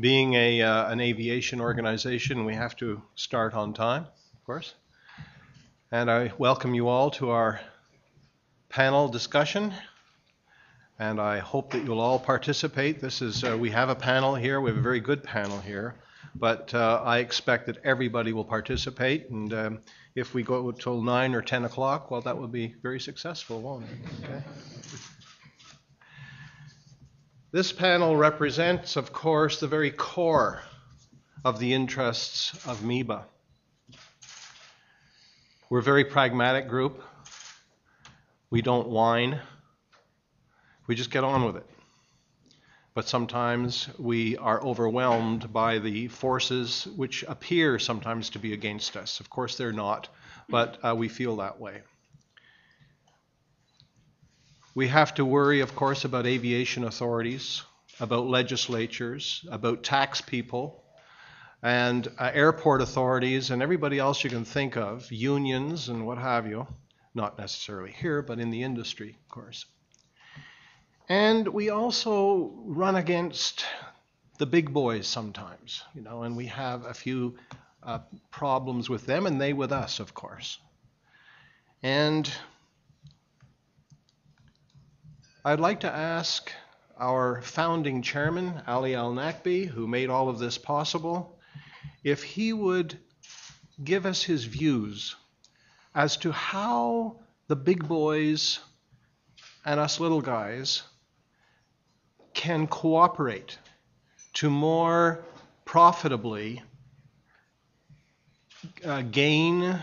Being an aviation organization, we have to start on time, of course. And I welcome you all to our panel discussion. And I hope that you'll all participate. This is, we have a panel here, we have a very good panel here. But I expect that everybody will participate. And if we go till 9 or 10 o'clock, well, that will be very successful, won't it? Okay. This panel represents, of course, the very core of the interests of MEBAA. We're a very pragmatic group. We don't whine. We just get on with it. But sometimes we are overwhelmed by the forces which appear sometimes to be against us. Of course they're not, but we feel that way. We have to worry, of course, about aviation authorities, about legislatures, about tax people, and airport authorities, and everybody else you can think of, unions and what have you. Not necessarily here, but in the industry, of course. And we also run against the big boys sometimes, you know, and we have a few problems with them, and they with us, of course. And I'd like to ask our founding chairman, Ali Al-Naqbi, who made all of this possible, if he would give us his views as to how the big boys and us little guys can cooperate to more profitably gain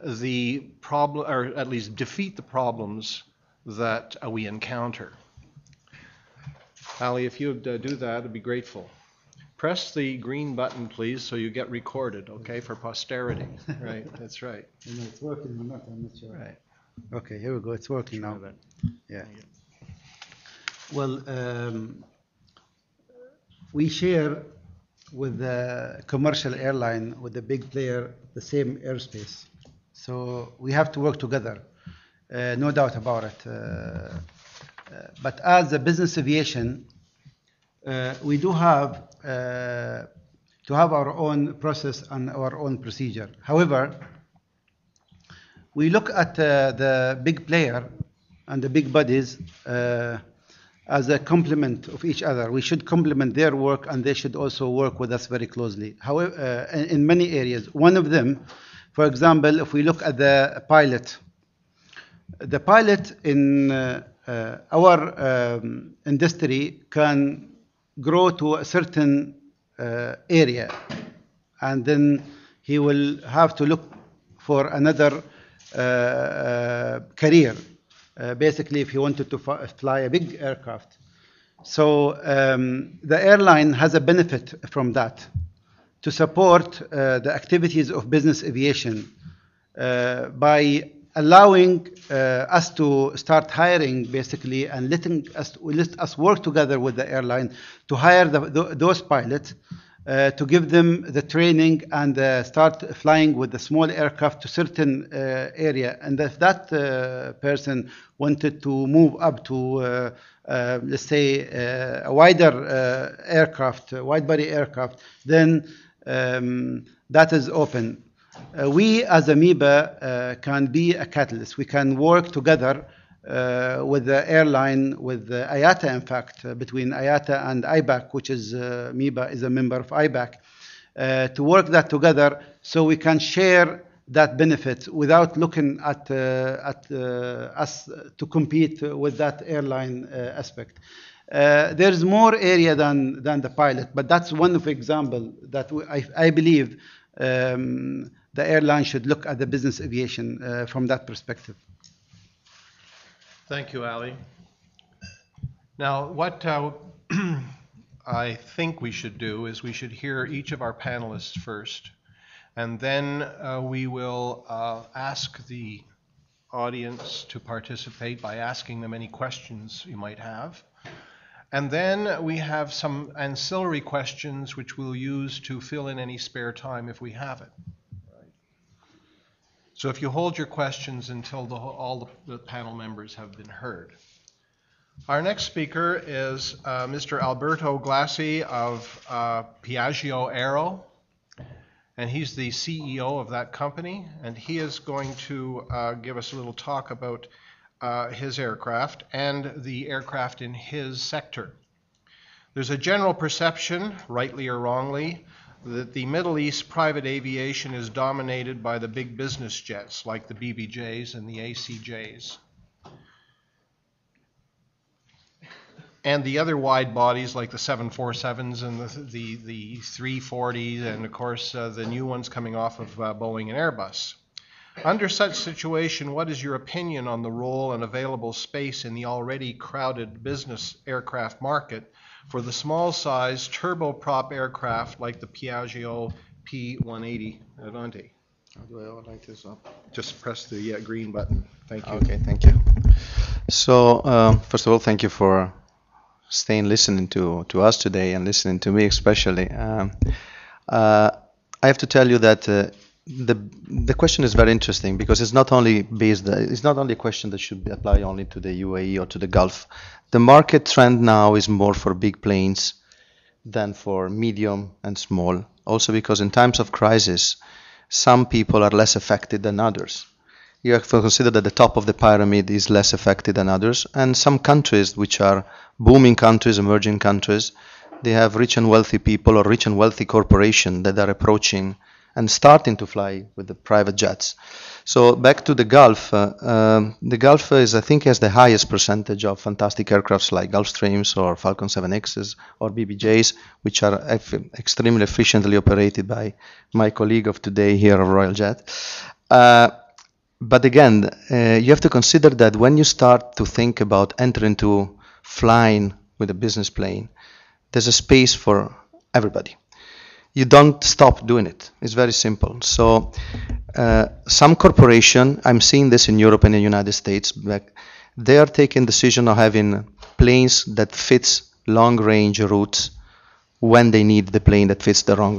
the problem, or at least defeat the problems that we encounter. Ali, if you would do that, I'd be grateful. Press the green button, please, so you get recorded, okay, for posterity. Right, that's right. It's working or not, I'm not sure. Right. Okay, here we go, it's working now. That. Yeah. Well, we share with the commercial airline, with the big player, the same airspace. So we have to work together. No doubt about it. But as a business aviation, we do have to have our own process and our own procedure. However, we look at the big player and the big buddies as a complement of each other. We should complement their work, and they should also work with us very closely. However, in many areas, one of them, for example, if we look at the pilot in our industry can grow to a certain area, and then he will have to look for another career, basically if he wanted to fly a big aircraft. So the airline has a benefit from that to support the activities of business aviation by allowing us to start hiring, basically, and let us work together with the airline to hire those pilots, to give them the training and start flying with the small aircraft to certain area. And if that person wanted to move up to, let's say, a wider aircraft, wide-body aircraft, then that is open. We as a MEBAA can be a catalyst. We can work together with the airline, with IATA, in fact, between IATA and IBAC, which is MEBAA is a member of IBAC, to work that together so we can share that benefit without looking at us to compete with that airline aspect. There's more area than the pilot, but that's one of the example that I believe the airline should look at the business aviation from that perspective. Thank you, Ali. Now, what I think we should do is we should hear each of our panelists first, and then we will ask the audience to participate by asking them any questions you might have. And then we have some ancillary questions which we'll use to fill in any spare time if we have it. Right. So if you hold your questions until all the panel members have been heard. Our next speaker is Mr. Alberto Galassi of Piaggio Aero, and he's the CEO of that company, and he is going to give us a little talk about his aircraft and the aircraft in his sector. There's a general perception, rightly or wrongly, that the Middle East private aviation is dominated by the big business jets like the BBJs and the ACJs. And the other wide bodies like the 747s and the 340s, and of course the new ones coming off of Boeing and Airbus. Under such situation, what is your opinion on the role and available space in the already crowded business aircraft market for the small-sized turboprop aircraft like the Piaggio P180 Avanti? How do I light this up? Just press the green button. Thank you. Okay, thank you. So, first of all, thank you for staying listening to us today and listening to me especially. I have to tell you that the question is very interesting because it's not only a question that should apply only to the UAE or to the Gulf. The market trend now is more for big planes than for medium and small. Also because in times of crisis, some people are less affected than others. You have to consider that the top of the pyramid is less affected than others, and some countries which are booming countries, emerging countries, they have rich and wealthy people or rich and wealthy corporations that are approaching and starting to fly with the private jets. So back to the Gulf is, I think, has the highest percentage of fantastic aircrafts like Gulfstreams or Falcon 7Xs or BBJs, which are extremely efficiently operated by my colleague of today here of Royal Jet. But again, you have to consider that when you start to think about entering into flying with a business plane, there's a space for everybody. You don't stop doing it. It's very simple. So some corporation, I'm seeing this in Europe and in the United States, they are taking decision of having planes that fits long range routes when they need the plane that fits the wrong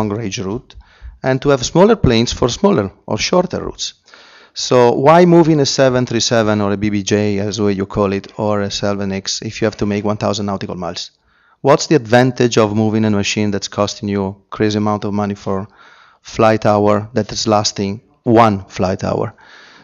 range route, and to have smaller planes for smaller or shorter routes. So why moving a 737 or a BBJ, as way you call it, or a 7X if you have to make 1,000 nautical miles? What's the advantage of moving a machine that's costing you crazy amount of money for flight hour that is lasting one flight hour?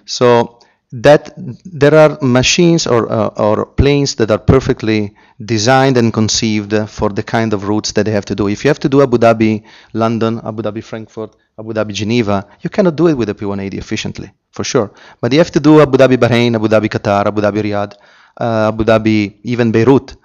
So that there are machines or planes that are perfectly designed and conceived for the kind of routes that they have to do. If you have to do Abu Dhabi, London, Abu Dhabi, Frankfurt, Abu Dhabi, Geneva, you cannot do it with a P180 efficiently, for sure. But you have to do Abu Dhabi, Bahrain, Abu Dhabi, Qatar, Abu Dhabi, Riyadh, Abu Dhabi, even Beirut.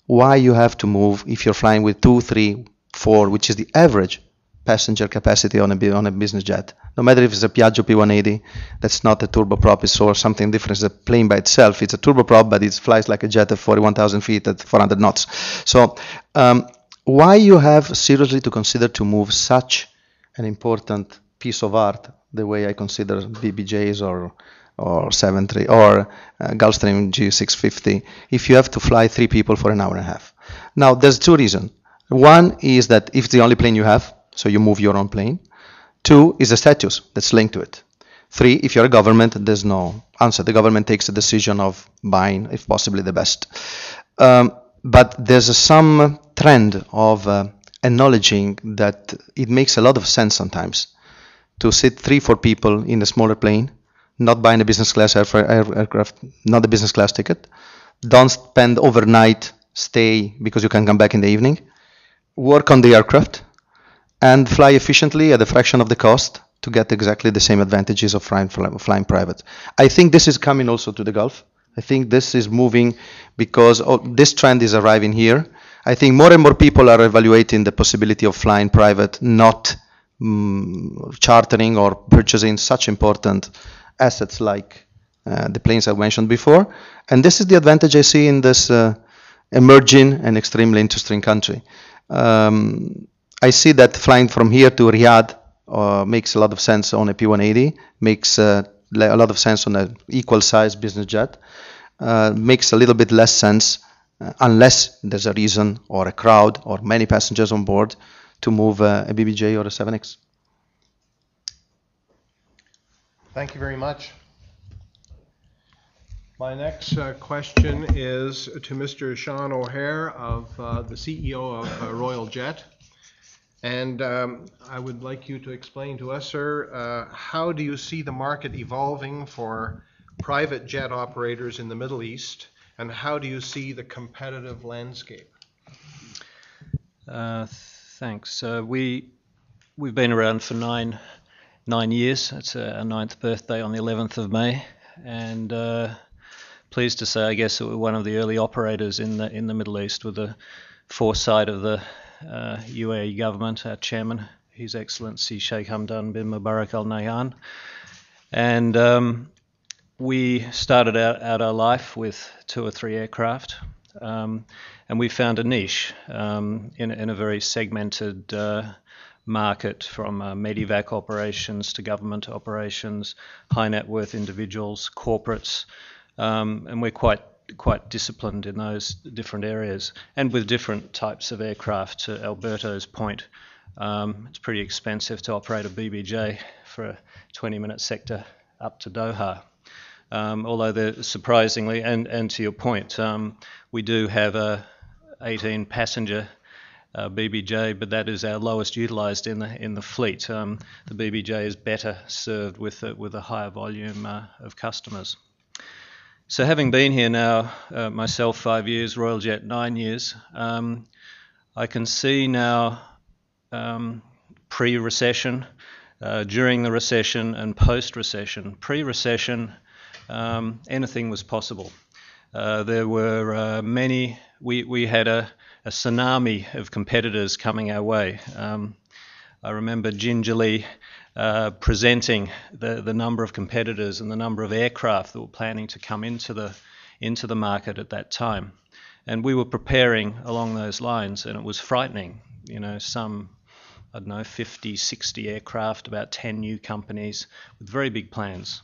Why you have to move if you're flying with 2, 3, 4, which is the average passenger capacity on a business jet? No matter if it's a Piaggio P180, that's not a turboprop, it's or something different. It's a plane by itself. It's a turboprop, but it flies like a jet at 41,000 feet at 400 knots. So why you have seriously to consider to move such an important piece of art, the way I consider BBJs or 73 or Gulfstream G650, if you have to fly 3 people for an hour and a half? Now, there's 2 reasons. One is that if it's the only plane you have, so you move your own plane. 2 is the status that's linked to it. 3, if you're a government, there's no answer. The government takes a decision of buying, if possibly, the best. But there's some trend of acknowledging that it makes a lot of sense sometimes to sit 3, 4 people in a smaller plane, not buying a business class aircraft, not a business class ticket. Don't spend overnight stay because you can come back in the evening. Work on the aircraft and fly efficiently at a fraction of the cost to get exactly the same advantages of flying private. I think this is coming also to the Gulf. I think this is moving because this trend is arriving here. I think more and more people are evaluating the possibility of flying private, not chartering or purchasing such important assets like the planes I mentioned before. And this is the advantage I see in this emerging and extremely interesting country. I see that flying from here to Riyadh makes a lot of sense on a P180, makes a lot of sense on an equal size business jet, makes a little bit less sense unless there's a reason or a crowd or many passengers on board to move a BBJ or a 7X. Thank you very much. My next question is to Mr. Sean O'Hare, the CEO of Royal Jet. And I would like you to explain to us, sir, how do you see the market evolving for private jet operators in the Middle East, and how do you see the competitive landscape? Thanks. We've been around for nine years. It's our 9th birthday on the 11th of May, and pleased to say, I guess, that we're one of the early operators in the Middle East, with the foresight of the UAE government, our chairman, His Excellency Sheikh Hamdan bin Mubarak Al Nahyan, and we started out our life with 2 or 3 aircraft, and we found a niche in a very segmented market, from MEDEVAC operations to government operations, high net worth individuals, corporates, and we're quite disciplined in those different areas, and with different types of aircraft. To Alberto's point, it's pretty expensive to operate a BBJ for a 20-minute sector up to Doha. Although they're surprisingly, and to your point, we do have a 18-passenger BBJ, but that is our lowest utilised in the fleet. The BBJ is better served with a higher volume of customers. So having been here now, myself 5 years, Royal Jet 9 years, I can see now pre-recession, during the recession and post-recession. Pre-recession, anything was possible. There were many, we had a tsunami of competitors coming our way. I remember gingerly presenting the number of competitors and the number of aircraft that were planning to come into the market at that time. And we were preparing along those lines, and it was frightening. You know, some, I don't know, 50, 60 aircraft, about 10 new companies with very big plans.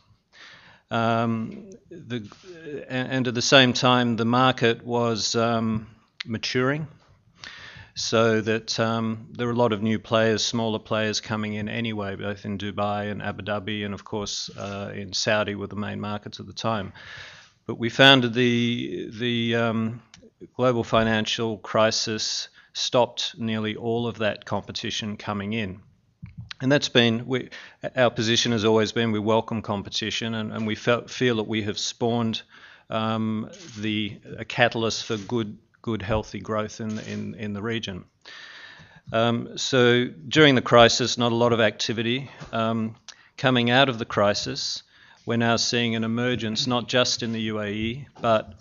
And at the same time, the market was maturing, so that there were a lot of new players, smaller players coming in anyway, both in Dubai and Abu Dhabi, and of course in Saudi were the main markets at the time. But we found that the global financial crisis stopped nearly all of that competition coming in. And that's been, our position has always been, we welcome competition, and we feel that we have spawned a catalyst for good healthy growth in the region. So during the crisis, not a lot of activity. Coming out of the crisis, we're now seeing an emergence, not just in the UAE, but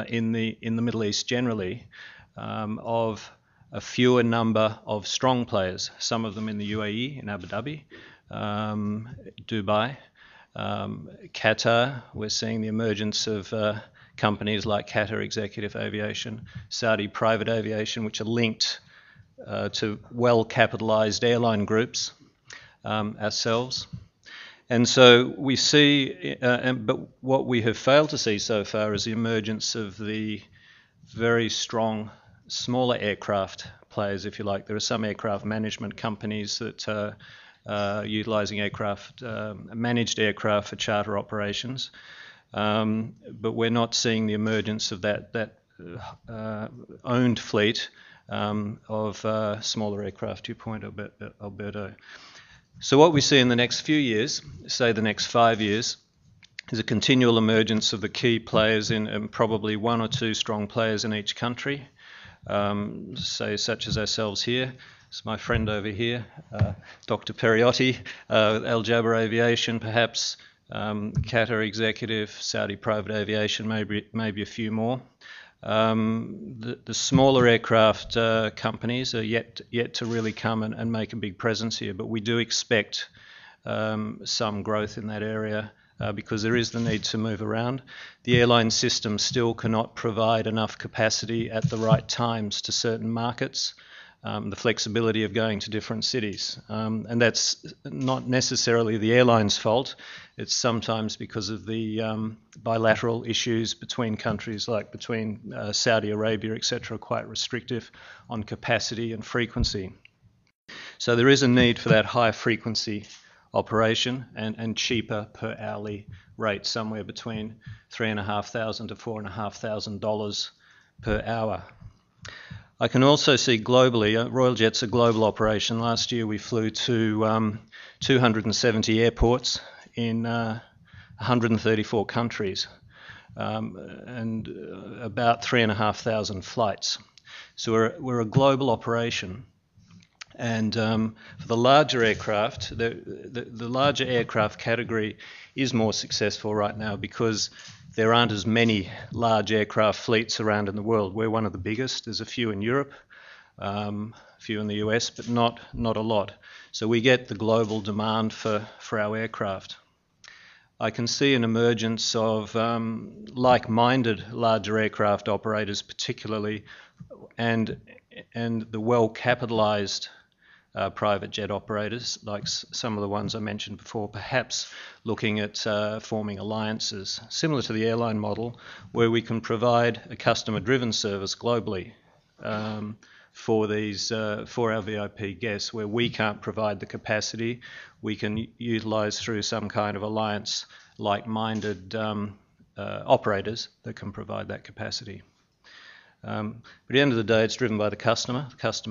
in the Middle East generally, of a fewer number of strong players, some of them in the UAE, in Abu Dhabi, Dubai, Qatar. We're seeing the emergence of companies like Qatar Executive Aviation, Saudi Private Aviation, which are linked to well-capitalized airline groups, ourselves. And so we see, but what we have failed to see so far is the emergence of the very strong smaller aircraft players, if you like. There are some aircraft management companies that are utilizing managed aircraft for charter operations. But we're not seeing the emergence of that owned fleet of smaller aircraft, to your point, Alberto. So what we see in the next few years, say the next 5 years, is a continual emergence of the key players in probably 1 or 2 strong players in each country, say such as ourselves here. It's my friend over here, Dr. Periotti, Al Jaber Aviation perhaps, Qatar Executive, Saudi Private Aviation, maybe a few more. The smaller aircraft companies are yet to really come and make a big presence here, but we do expect some growth in that area because there is the need to move around. The airline system still cannot provide enough capacity at the right times to certain markets. The flexibility of going to different cities. And that's not necessarily the airline's fault. It's sometimes because of the bilateral issues between countries, like between Saudi Arabia, etc., quite restrictive on capacity and frequency. So there is a need for that high frequency operation and cheaper per hourly rate, somewhere between $3,500 to $4,500 per hour. I can also see globally, Royal Jet's a global operation. Last year we flew to 270 airports in 134 countries and about 3,500 flights. So we're a global operation. And for the larger aircraft, the larger aircraft category is more successful right now because there aren't as many large aircraft fleets around in the world. We're one of the biggest. There's a few in Europe, a few in the US, but not a lot. So we get the global demand for our aircraft. I can see an emergence of like-minded larger aircraft operators particularly, and the well-capitalized private jet operators, like some of the ones I mentioned before, perhaps looking at forming alliances, similar to the airline model, where we can provide a customer-driven service globally for our VIP guests, where we can't provide the capacity. We can utilize through some kind of alliance like-minded operators that can provide that capacity. But at the end of the day, it's driven by the customer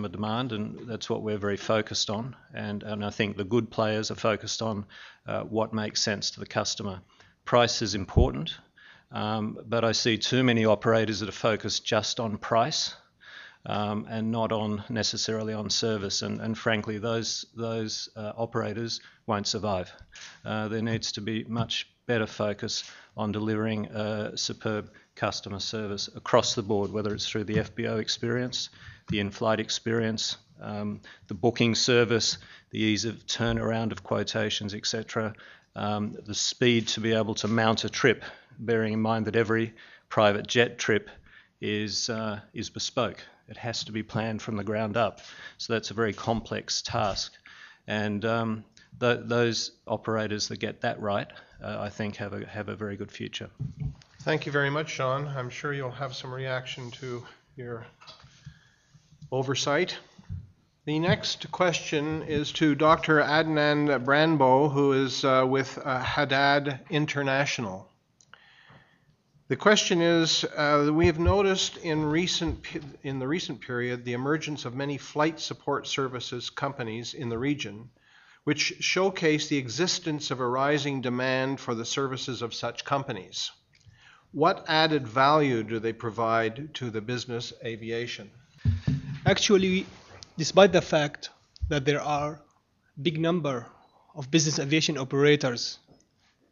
demand, and that's what we're very focused on. And I think the good players are focused on what makes sense to the customer. Price is important, but I see too many operators that are focused just on price and not on necessarily on service. And frankly, those operators won't survive. There needs to be much better focus on delivering superb customer service across the board, whether it's through the FBO experience, the in-flight experience, the booking service, the ease of turnaround of quotations, etc., the speed to be able to mount a trip, bearing in mind that every private jet trip is bespoke. It has to be planned from the ground up. So that's a very complex task. And those operators that get that right, I think have a very good future. Thank you very much, Sean. I'm sure you'll have some reaction to your oversight. The next question is to Dr. Adnan Branbo, who is with Hadid International. The question is, we have noticed in the recent period the emergence of many flight support services companies in the region, which showcase the existence of a rising demand for the services of such companies. What added value do they provide to the business aviation? Actually, despite the fact that there are big number of business aviation operators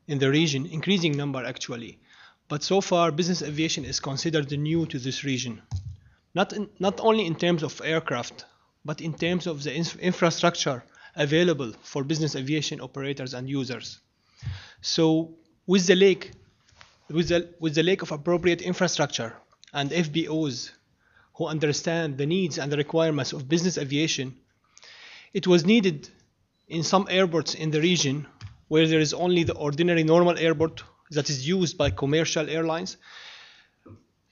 in the region, increasing number actually, but so far business aviation is considered new to this region. Not only in terms of aircraft, but in terms of the infrastructure available for business aviation operators and users. So with the lack of appropriate infrastructure and FBOs who understand the needs and the requirements of business aviation, it was needed in some airports in the region where there is only the ordinary normal airport that is used by commercial airlines.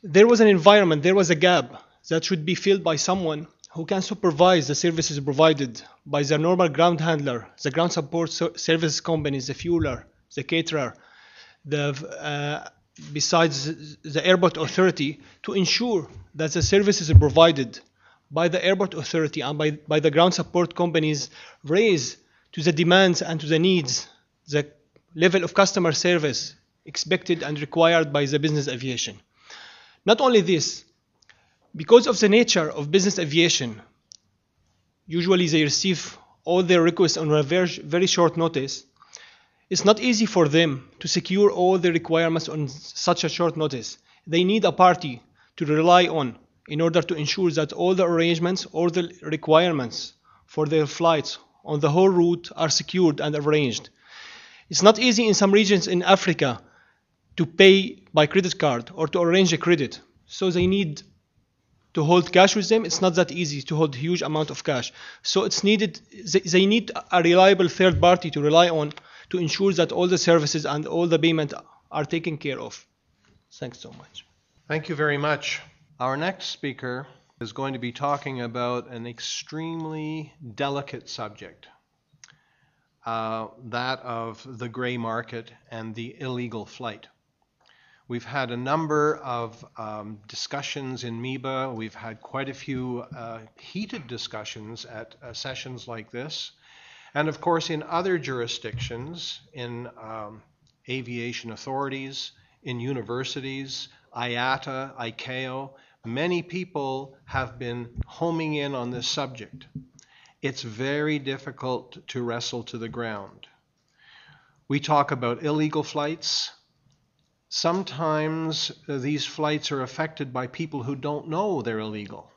There was an environment, there was a gap that should be filled by someone who can supervise the services provided by the normal ground handler, the ground support service companies, the fueler, the caterer, besides the airport authority, to ensure that the services provided by the airport authority and by the ground support companies raise to the demands and to the needs, the level of customer service expected and required by the business aviation. Not only this, because of the nature of business aviation, usually they receive all their requests on a very short notice. It's not easy for them to secure all the requirements on such a short notice. They need a party to rely on in order to ensure that all the arrangements, all the requirements for their flights on the whole route are secured and arranged. It's not easy in some regions in Africa to pay by credit card or to arrange a credit. So they need to hold cash with them. It's not that easy to hold a huge amount of cash. So it's needed, they need a reliable third party to rely on to ensure that all the services and all the payment are taken care of. Thanks so much. Thank you very much. Our next speaker is going to be talking about an extremely delicate subject. that of the gray market and the illegal flight. We've had a number of discussions in MEBAA. We've had quite a few heated discussions at sessions like this. And of course, in other jurisdictions, in aviation authorities, in universities, IATA, ICAO, many people have been homing in on this subject. It's very difficult to wrestle to the ground. We talk about illegal flights. Sometimes these flights are affected by people who don't know they're illegal.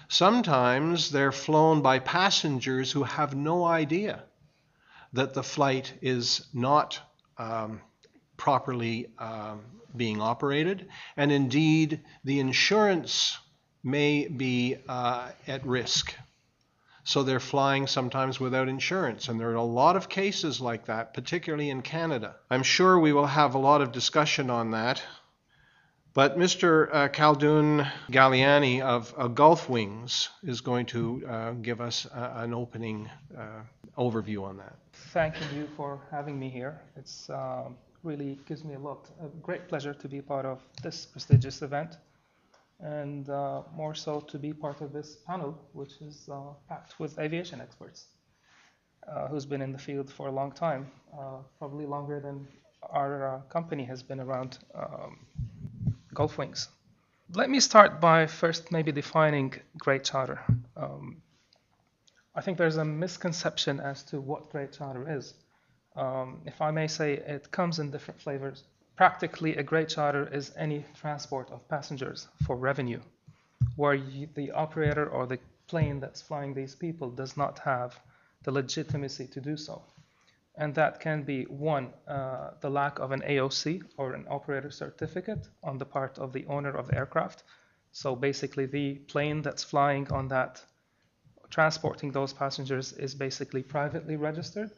Sometimes they're flown by passengers who have no idea that the flight is not properly being operated, and indeed the insurance may be at risk. So they're flying sometimes without insurance, and there are a lot of cases like that, particularly in Canada. I'm sure we will have a lot of discussion on that. But Mr. Khaldoun Ghalayini of Gulf Wings is going to give us an opening overview on that. Thanking you for having me here. It's really gives me a great pleasure to be part of this prestigious event, and more so to be part of this panel, which is packed with aviation experts who's been in the field for a long time, probably longer than our company has been around, Gulf Wings. Let me start by first maybe defining great charter. I think there's a misconception as to what great charter is. If I may say, it comes in different flavors. Practically, a great charter is any transport of passengers for revenue, where the operator or the plane that's flying these people does not have the legitimacy to do so. And that can be, one, the lack of an AOC or an operator certificate on the part of the owner of the aircraft. So basically, the plane that's flying on that, transporting those passengers, is basically privately registered,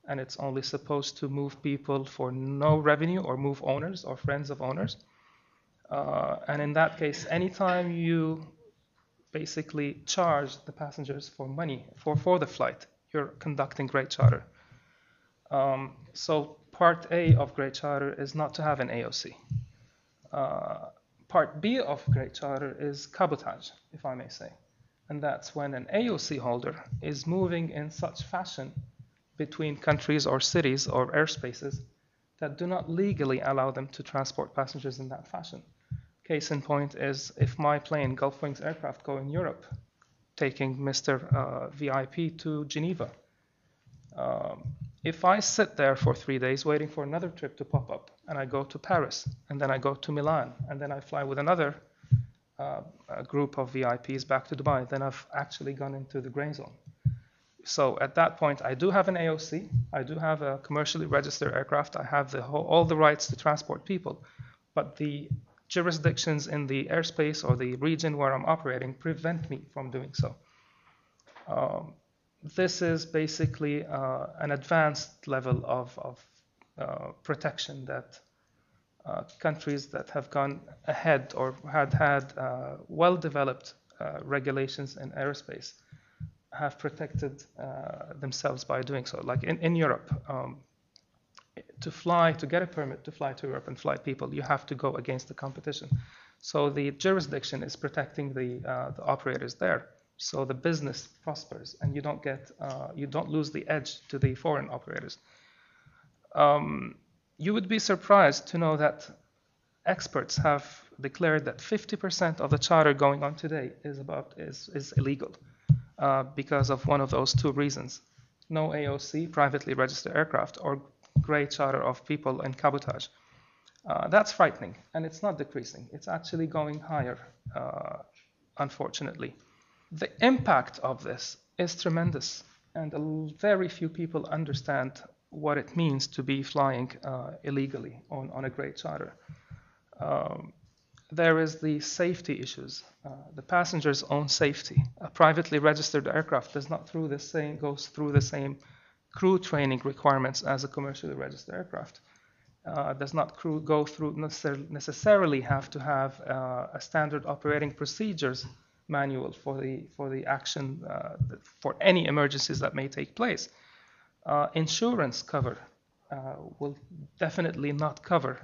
and it's only supposed to move people for no revenue or move owners or friends of owners. And in that case, anytime you basically charge the passengers for money for the flight, you're conducting great charter. So part A of great charter is not to have an AOC. Part B of great charter is cabotage, if I may say. And that's when an AOC holder is moving in such fashion between countries or cities or airspaces that do not legally allow them to transport passengers in that fashion. Case in point is if my plane, Gulf Wings aircraft, go in Europe, taking Mr. VIP to Geneva. If I sit there for 3 days waiting for another trip to pop up, and I go to Paris, and then I go to Milan, and then I fly with another group of VIPs back to Dubai, then I've actually gone into the gray zone. So at that point, I do have an AOC, I do have a commercially registered aircraft, I have all the rights to transport people, but the jurisdictions in the airspace or the region where I'm operating prevent me from doing so. This is basically an advanced level of protection that countries that have gone ahead or had well-developed regulations in aerospace have protected themselves by doing so. Like in Europe, to get a permit to fly to Europe and fly people, you have to go against the competition. So the jurisdiction is protecting the operators there. So the business prospers, and you don't lose the edge to the foreign operators. You would be surprised to know that experts have declared that 50% of the charter going on today is illegal because of one of those two reasons: no AOC, privately registered aircraft, or gray charter of people in cabotage. That's frightening, and it's not decreasing. It's actually going higher, unfortunately. The impact of this is tremendous, and very few people understand what it means to be flying illegally on a gray charter. There is the safety issues, the passenger's own safety. A privately registered aircraft does not goes through the same crew training requirements as a commercially registered aircraft. Does not go through necessarily have to have a standard operating procedures manual for the action for any emergencies that may take place. Insurance cover will definitely not cover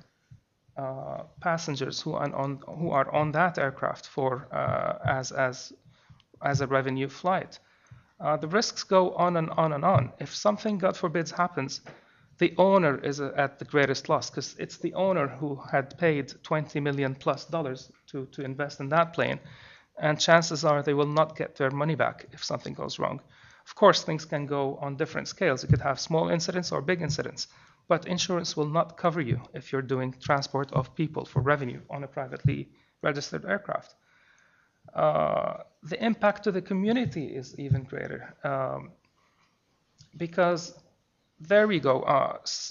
passengers who are on that aircraft for as a revenue flight. The risks go on and on and on. If something, God forbid, happens, the owner is at the greatest loss, because it's the owner who had paid $20 million plus to invest in that plane, and chances are they will not get their money back if something goes wrong. Of course, things can go on different scales. You could have small incidents or big incidents, but insurance will not cover you if you're doing transport of people for revenue on a privately registered aircraft. The impact to the community is even greater, because there we go.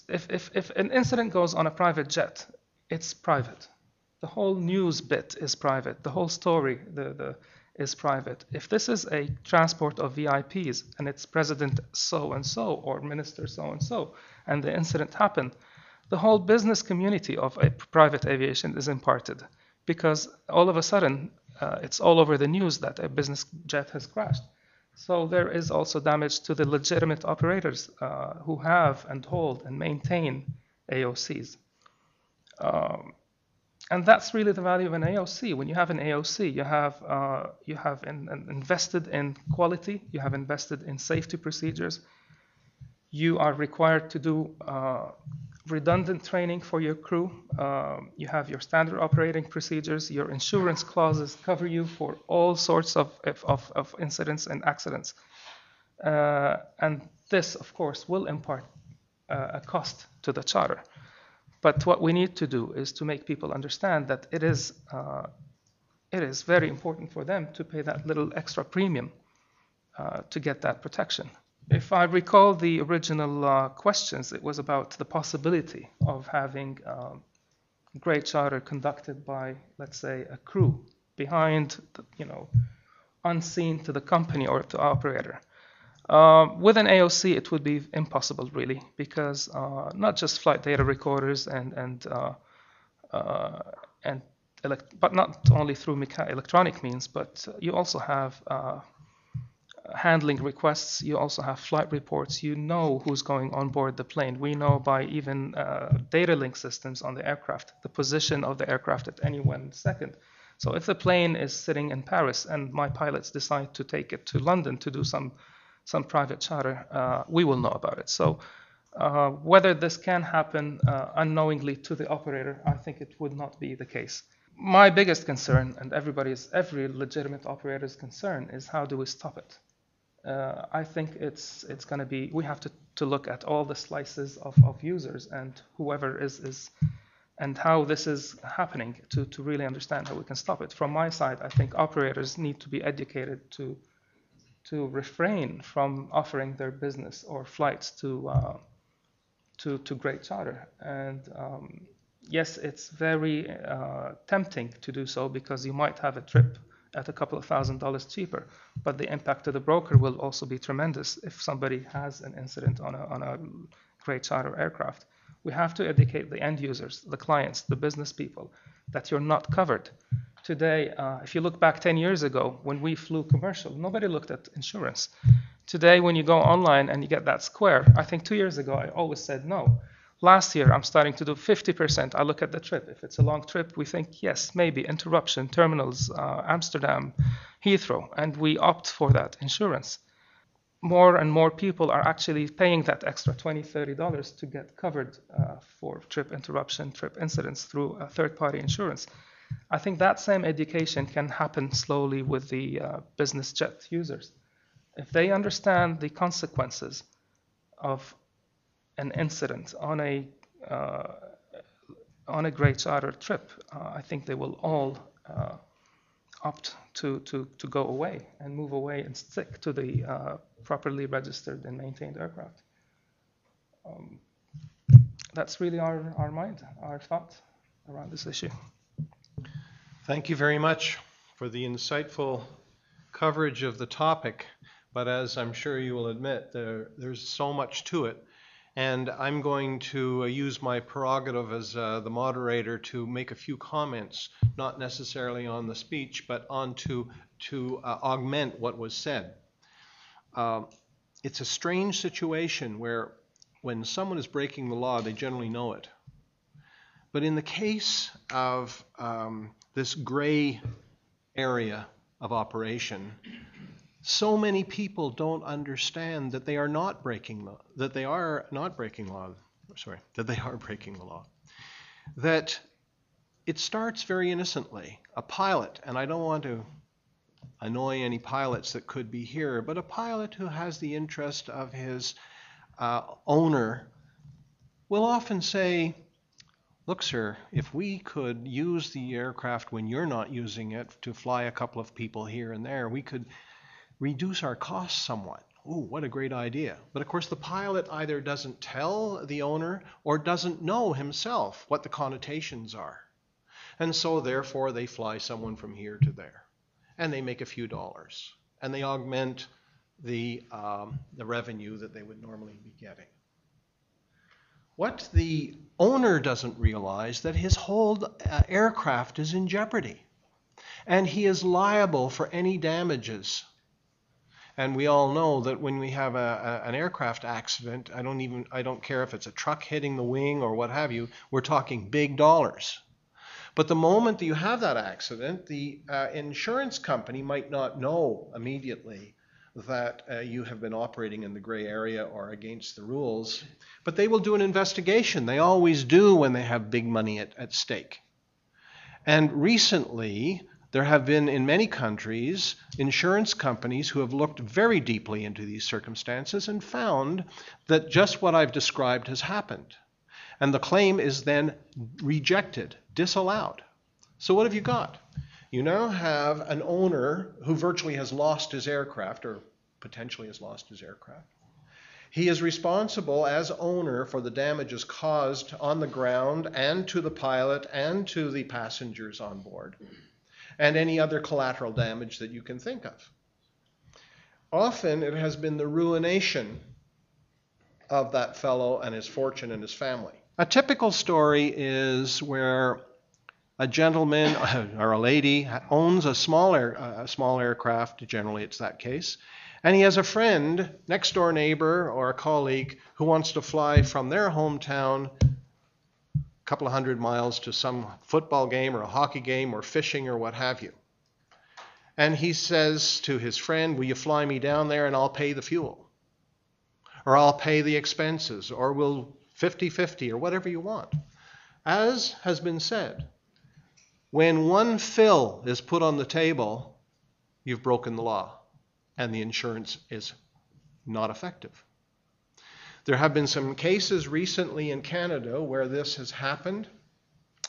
If an incident goes on a private jet, it's private. The whole news bit is private. The whole story is private. If this is a transport of VIPs and it's President so-and-so or Minister so-and-so and the incident happened, the whole business community of a private aviation is imparted, because all of a sudden it's all over the news that a business jet has crashed. So there is also damage to the legitimate operators who have and hold and maintain AOCs. And that's really the value of an AOC. When you have an AOC, you have invested in quality, you have invested in safety procedures. You are required to do redundant training for your crew. You have your standard operating procedures. Your insurance clauses cover you for all sorts of incidents and accidents. And this, of course, will impart a cost to the charter. But what we need to do is to make people understand that it is very important for them to pay that little extra premium to get that protection. If I recall the original questions, it was about the possibility of having great charter conducted by, let's say, a crew behind, unseen to the company or to operator. With an AOC, it would be impossible, really, because not just flight data recorders but not only through electronic means, but you also have handling requests. You also have flight reports. You know who's going on board the plane. We know by even data link systems on the aircraft, the position of the aircraft at any 1 second. So if the plane is sitting in Paris and my pilots decide to take it to London to do some private charter, we will know about it. So whether this can happen unknowingly to the operator, I think it would not be the case. My biggest concern, and every legitimate operator's concern, is how do we stop it? I think it's going to be, we have to look at all the slices of users and whoever is and how this is happening to really understand how we can stop it. From my side, I think operators need to be educated to refrain from offering their business or flights to great charter. And yes, it's very tempting to do so, because you might have a trip at a couple of $1,000s cheaper, but the impact to the broker will also be tremendous if somebody has an incident on a great charter aircraft. We have to educate the end users, the clients, the business people, that you're not covered. Today, if you look back 10 years ago, when we flew commercial, nobody looked at insurance. Today, when you go online and you get that square, I think 2 years ago, I always said no. Last year, I'm starting to do 50%. I look at the trip. If it's a long trip, we think, yes, maybe interruption, terminals, Amsterdam, Heathrow, and we opt for that insurance. More and more people are actually paying that extra $20, $30 to get covered for trip interruption, trip incidents through a third-party insurance. I think that same education can happen slowly with the business jet users. If they understand the consequences of an incident on a great charter trip, I think they will all opt to go away and move away and stick to the properly registered and maintained aircraft. That's really our thought around this issue. Thank you very much for the insightful coverage of the topic, but as I'm sure you will admit, there's so much to it. And I'm going to use my prerogative as the moderator to make a few comments, not necessarily on the speech, but on to augment what was said. it's a strange situation where when someone is breaking the law, they generally know it. But in the case of this gray area of operation, so many people don't understand that they are not breaking law, that they are breaking the law. That it starts very innocently. A pilot, and I don't want to annoy any pilots that could be here, but a pilot who has the interest of his owner will often say, look, sir, if we could use the aircraft when you're not using it to fly a couple of people here and there, we could reduce our costs somewhat. Ooh, what a great idea. But of course, the pilot either doesn't tell the owner or doesn't know himself what the connotations are. And so therefore, they fly someone from here to there. And they make a few dollars. And they augment the revenue that they would normally be getting. What the owner doesn't realize that his whole aircraft is in jeopardy. And he is liable for any damages. And we all know that when we have an aircraft accident, I don't care if it's a truck hitting the wing or what have you, we're talking big dollars. But the moment that you have that accident, the insurance company might not know immediately that you have been operating in the gray area or against the rules, but they will do an investigation. They always do when they have big money at stake. And recently, there have been, in many countries, insurance companies who have looked very deeply into these circumstances and found that just what I've described has happened. And the claim is then rejected, disallowed. So what have you got? You now have an owner who virtually has lost his aircraft, or potentially has lost his aircraft. He is responsible as owner for the damages caused on the ground and to the pilot and to the passengers on board, and any other collateral damage that you can think of. Often it has been the ruination of that fellow and his fortune and his family. A typical story is where a gentleman or a lady owns a small aircraft, generally it's that case, and he has a friend, next door neighbor or a colleague who wants to fly from their hometown a couple of 100 miles to some football game or a hockey game or fishing or what have you. And he says to his friend, will you fly me down there and I'll pay the fuel? Or I'll pay the expenses, or we'll 50-50 or whatever you want. As has been said, when one fill is put on the table, you've broken the law and the insurance is not effective. There have been some cases recently in Canada where this has happened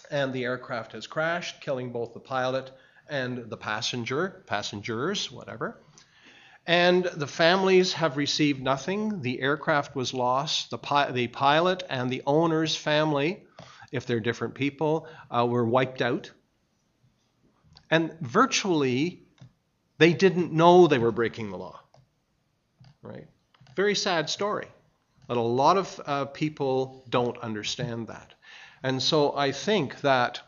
and the aircraft has crashed, killing both the pilot and the passengers, whatever. And the families have received nothing. The aircraft was lost. The pilot and the owner's family, if they're different people, were wiped out. And virtually, they didn't know they were breaking the law. Right? Very sad story. But a lot of people don't understand that. And so I think that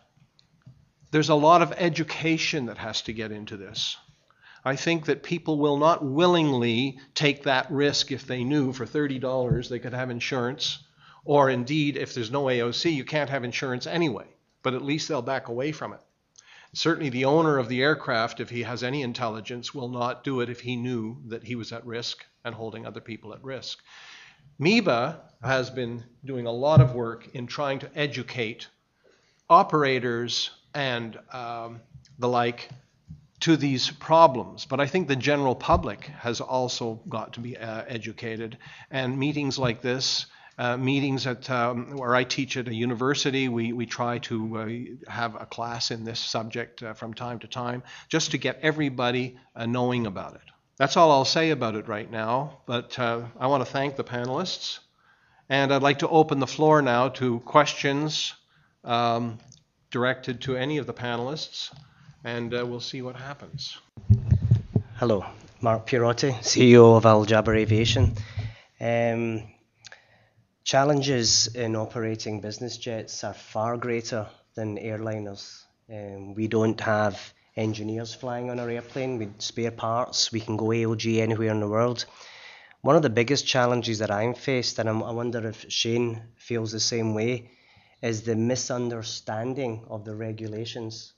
there's a lot of education that has to get into this. I think that people will not willingly take that risk if they knew for $30 they could have insurance, or indeed, if there's no AOC, you can't have insurance anyway, but at least they'll back away from it. Certainly the owner of the aircraft, if he has any intelligence, will not do it if he knew that he was at risk and holding other people at risk. MEBAA has been doing a lot of work in trying to educate operators and the like to these problems. But I think the general public has also got to be educated. And meetings like this, meetings at where I teach at a university, we try to have a class in this subject from time to time, just to get everybody knowing about it. That's all I'll say about it right now, but I want to thank the panelists. And I'd like to open the floor now to questions directed to any of the panelists, and we'll see what happens. Hello, Mark Pierotti, CEO of Al Jaber Aviation. Challenges in operating business jets are far greater than airliners. We don't have engineers flying on our airplane with spare parts. We can go AOG anywhere in the world. One of the biggest challenges that I'm faced, and I wonder if Shane feels the same way, is the misunderstanding of the regulations.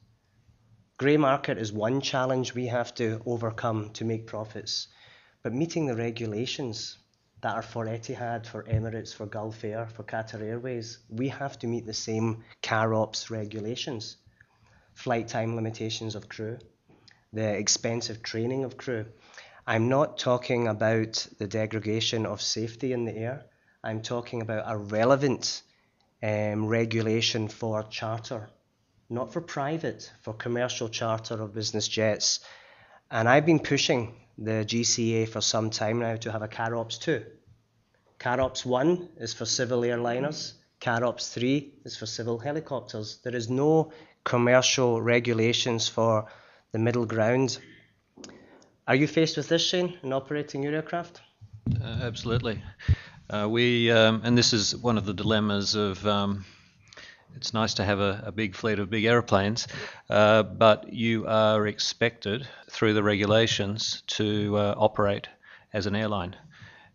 Grey market is one challenge we have to overcome to make profits, but meeting the regulations that are for Etihad, for Emirates, for Gulf Air, for Qatar Airways, we have to meet the same CAROPS regulations. Flight time limitations of crew, the expensive training of crew. I'm not talking about the degradation of safety in the air. I'm talking about a relevant regulation for charter, not for private, for commercial charter of business jets. And I've been pushing the GCA for some time now to have a CAROPS 2. CAROPS 1 is for civil airliners. CAROPS 3 is for civil helicopters. There is no commercial regulations for the middle ground. Are you faced with this, Shane, in operating your aircraft? Absolutely. And this is one of the dilemmas of, it's nice to have a big fleet of big aeroplanes, but you are expected through the regulations to operate as an airline.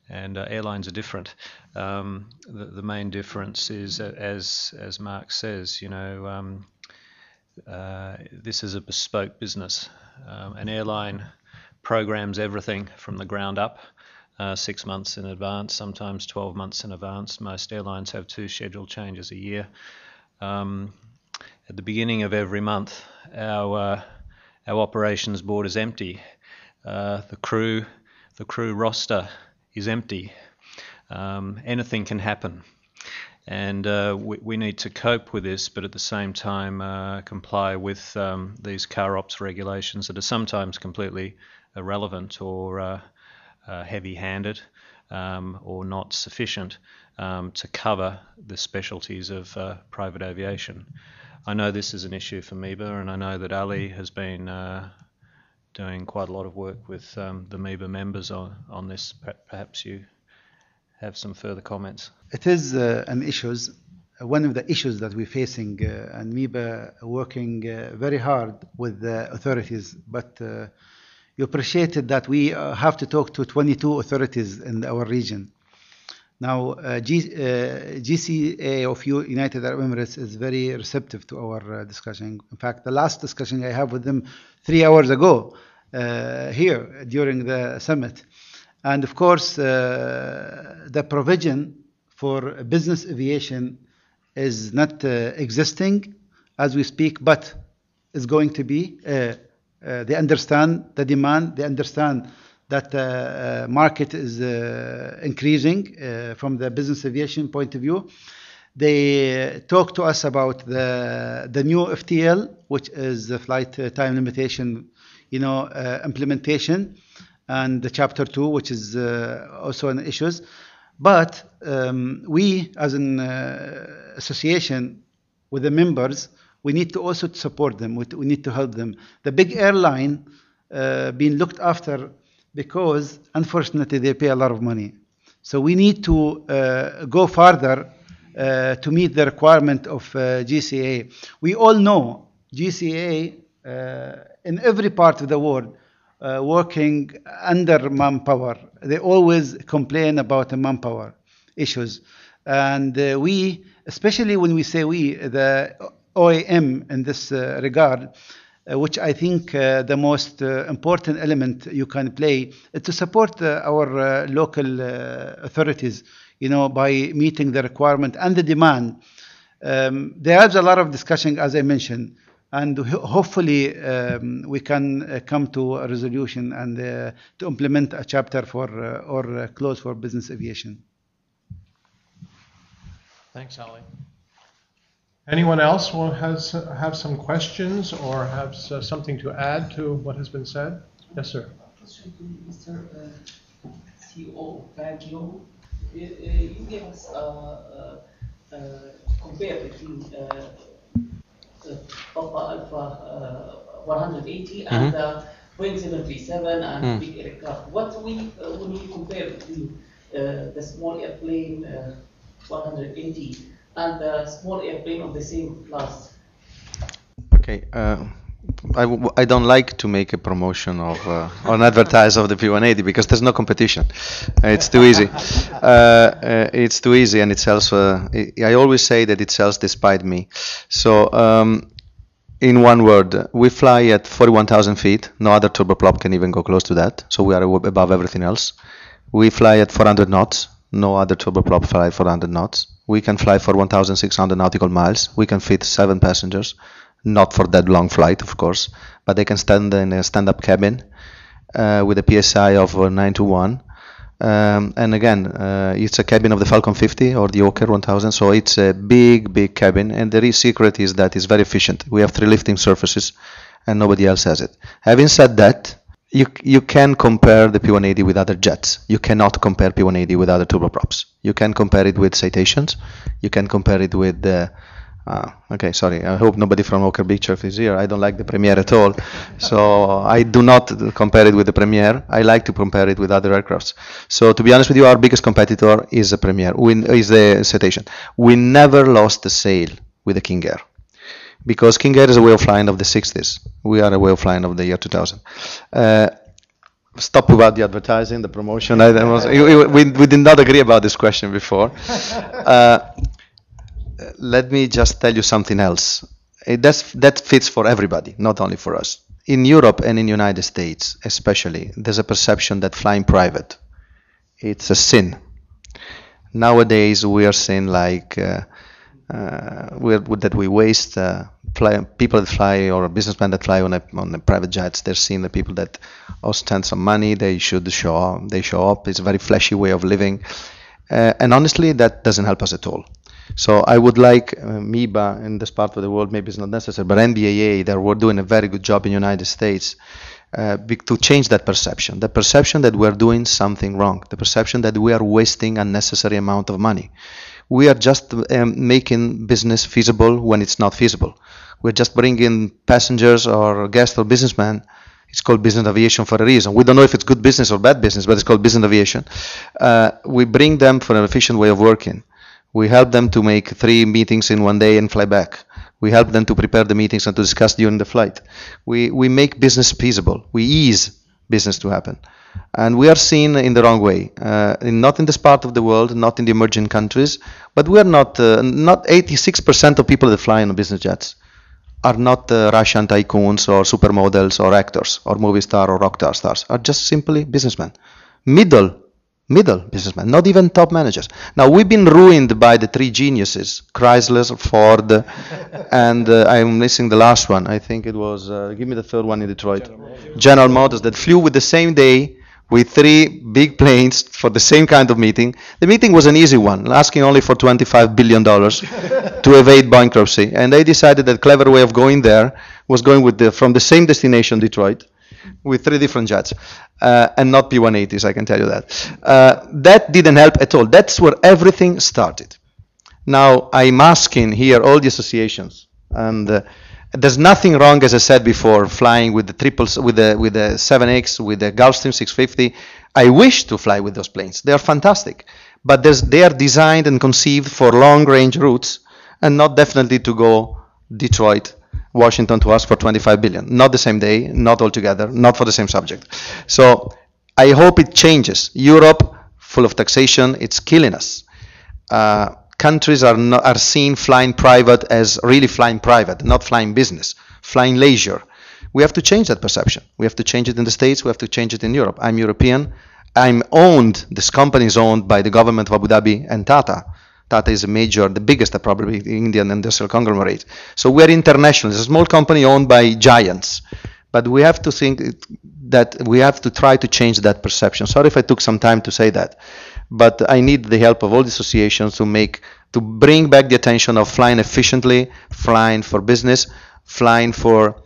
And airlines are different. The main difference is, as Mark says, this is a bespoke business. An airline programs everything from the ground up, 6 months in advance, sometimes 12 months in advance. Most airlines have 2 schedule changes a year. At the beginning of every month, our operations board is empty. The crew roster is empty. Anything can happen. And we need to cope with this, but at the same time comply with these CAROPS regulations that are sometimes completely irrelevant or heavy-handed or not sufficient to cover the specialties of private aviation. I know this is an issue for MEBAA, and I know that Ali has been doing quite a lot of work with the MEBAA members on this. Perhaps you have some further comments. It is one of the issues that we're facing, and MEBAA working very hard with the authorities, but you appreciated that we have to talk to 22 authorities in our region. Now, GCA of United Arab Emirates is very receptive to our discussion. In fact, the last discussion I have with them 3 hours ago here during the summit. And of course, the provision for business aviation is not existing as we speak, but is going to be. They understand the demand. They understand that the market is increasing from the business aviation point of view. They talk to us about the new FTL, which is the flight time limitation, implementation, and the Chapter 2, which is also an issue. But we, as an association with the members, we need to also support them. We need to help them. The big airline being looked after because, unfortunately, they pay a lot of money. So we need to go further to meet the requirement of GCA. We all know GCA in every part of the world working under manpower. They always complain about the manpower issues. And we, especially when we say we, the OAM in this regard, which I think the most important element you can play is to support our local authorities, by meeting the requirement and the demand. There is a lot of discussion, as I mentioned, and hopefully we can come to a resolution and to implement a chapter for or clause for business aviation. Thanks, Ali. Anyone else have some questions or have something to add to what has been said? Yes, sir. Question to Mr. CEO Piaggio. You gave us compare between Papa Alpha 180 and Boeing 737 and big aircraft. What when we compare between the small airplane 180 and the small airplane of the same class? Okay, I don't like to make a promotion of or an advertise of the P180 because there's no competition. It's too easy. It's too easy, and it sells. I always say that it sells despite me. So, in one word, we fly at 41,000 feet. No other turboprop can even go close to that. So we are above everything else. We fly at 400 knots. No other turboprop fly at 400 knots. We can fly for 1,600 nautical miles. We can fit 7 passengers. Not for that long flight, of course, but they can stand in a stand-up cabin with a PSI of 9 to 1. And again, it's a cabin of the Falcon 50 or the Oker 1000, so it's a big, big cabin. And the real secret is that it's very efficient. We have 3 lifting surfaces, and nobody else has it. Having said that, you can compare the P180 with other jets. You cannot compare P180 with other turboprops. You can compare it with Citations. You can compare it with okay, sorry. I hope nobody from Oker Beach is here. I don't like the Premier at all. So I do not compare it with the Premier. I like to compare it with other aircrafts. So to be honest with you, our biggest competitor is the Premier, is the Citation. We never lost a sale with the King Air. Because King Air is a way of flying of the 60s. We are a way of flying of the year 2000. Stop about the advertising, the promotion. We did not agree about this question before. Let me just tell you something else. That fits for everybody, not only for us. In Europe and in the United States, especially, there's a perception that flying private, it's a sin. Nowadays, we are saying like that we waste people that fly or businessmen that fly on the private jets. They're seeing the people that spend some money. They should show up. They show up. It's a very flashy way of living, and honestly, that doesn't help us at all. So I would like MEBAA in this part of the world, maybe it's not necessary, but NBAA, they were doing a very good job in the United States to change that perception. The perception that we're doing something wrong. The perception that we are wasting unnecessary amount of money. We are just making business feasible when it's not feasible. We're just bringing passengers or guests or businessmen. It's called business aviation for a reason. We don't know if it's good business or bad business, but it's called business aviation. We bring them for an efficient way of working. We help them to make 3 meetings in one day and fly back. We help them to prepare the meetings and to discuss during the flight. We make business feasible. We ease business to happen. And we are seen in the wrong way. Not in this part of the world, not in the emerging countries, but we are not 86% of people that fly on business jets are not Russian tycoons or supermodels or actors or movie star or rock stars, are just simply businessmen. Middle businessmen, not even top managers. Now, we've been ruined by the 3 geniuses, Chrysler, Ford, and I'm missing the last one. I think it was, give me the third one in Detroit. General Motors, that flew with the same day with 3 big planes for the same kind of meeting. The meeting was an easy one, asking only for $25 billion to evade bankruptcy. And they decided that clever way of going there was going from the same destination, Detroit, with 3 different jets, and not P180s, I can tell you that. That didn't help at all. That's where everything started. Now, I'm asking here all the associations, and there's nothing wrong, as I said before, flying with the triples, with the 7X, with the Gulfstream 650. I wish to fly with those planes. They are fantastic, but they are designed and conceived for long-range routes, and not definitely to go Detroit, Washington to ask for 25 billion. Not the same day, not all together, not for the same subject. So I hope it changes. Europe, full of taxation, it's killing us. Countries are seeing flying private as really flying private, not flying business, flying leisure. We have to change that perception. We have to change it in the States. We have to change it in Europe. I'm European. This company is owned by the government of Abu Dhabi and Tata. Tata is the biggest, probably Indian industrial conglomerate. So we're international. It's a small company owned by giants. But we have to think that we have to try to change that perception. Sorry if I took some time to say that. But I need the help of all the associations to bring back the attention of flying efficiently, flying for business, flying for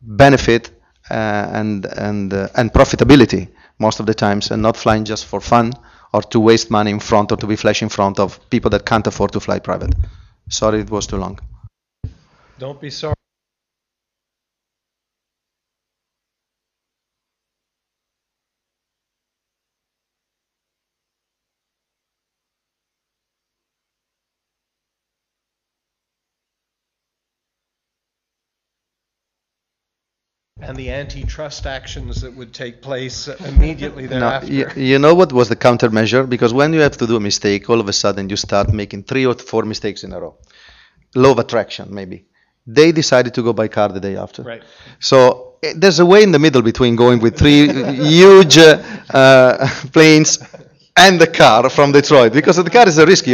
benefit and profitability most of the times, and not flying just for fun or to waste money in front or to be flash in front of people that can't afford to fly private. Sorry, it was too long. Don't be sorry. and the antitrust actions that would take place immediately thereafter. You know what was the countermeasure? Because when you have to do a mistake, all of a sudden you start making 3 or 4 mistakes in a row. Law of attraction, maybe. They decided to go by car the day after. Right. So there's a way in the middle between going with 3 huge planes and the car from Detroit, because the car is a risky.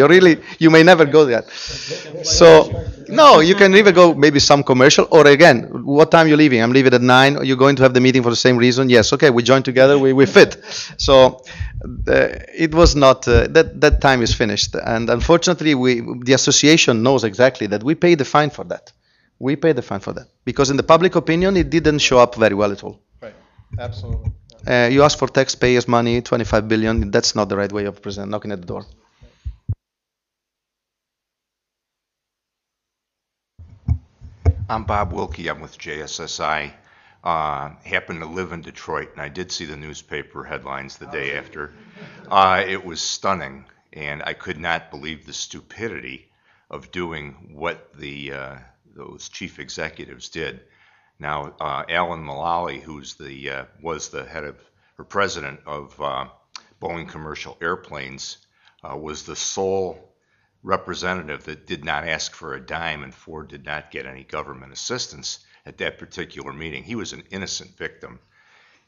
You may never go there. So no, you can either go maybe some commercial, or again, what time you're leaving? I'm leaving at 9. Are you going to have the meeting for the same reason? Yes. Okay, we join together. We fit. So it was not that time is finished, and unfortunately, the association knows exactly that we pay the fine for that. We pay the fine for that because in the public opinion, it didn't show up very well at all. Right. Absolutely. You ask for taxpayers' money, 25 billion. That's not the right way of knocking at the door. I'm Bob Wilkie. I'm with JSSI. Happened to live in Detroit, and I did see the newspaper headlines the day after. It was stunning, and I could not believe the stupidity of doing what those chief executives did. Now, Alan Mulally, who's was the head of or president of Boeing Commercial Airplanes, was the sole representative that did not ask for a dime, and Ford did not get any government assistance at that particular meeting. He was an innocent victim,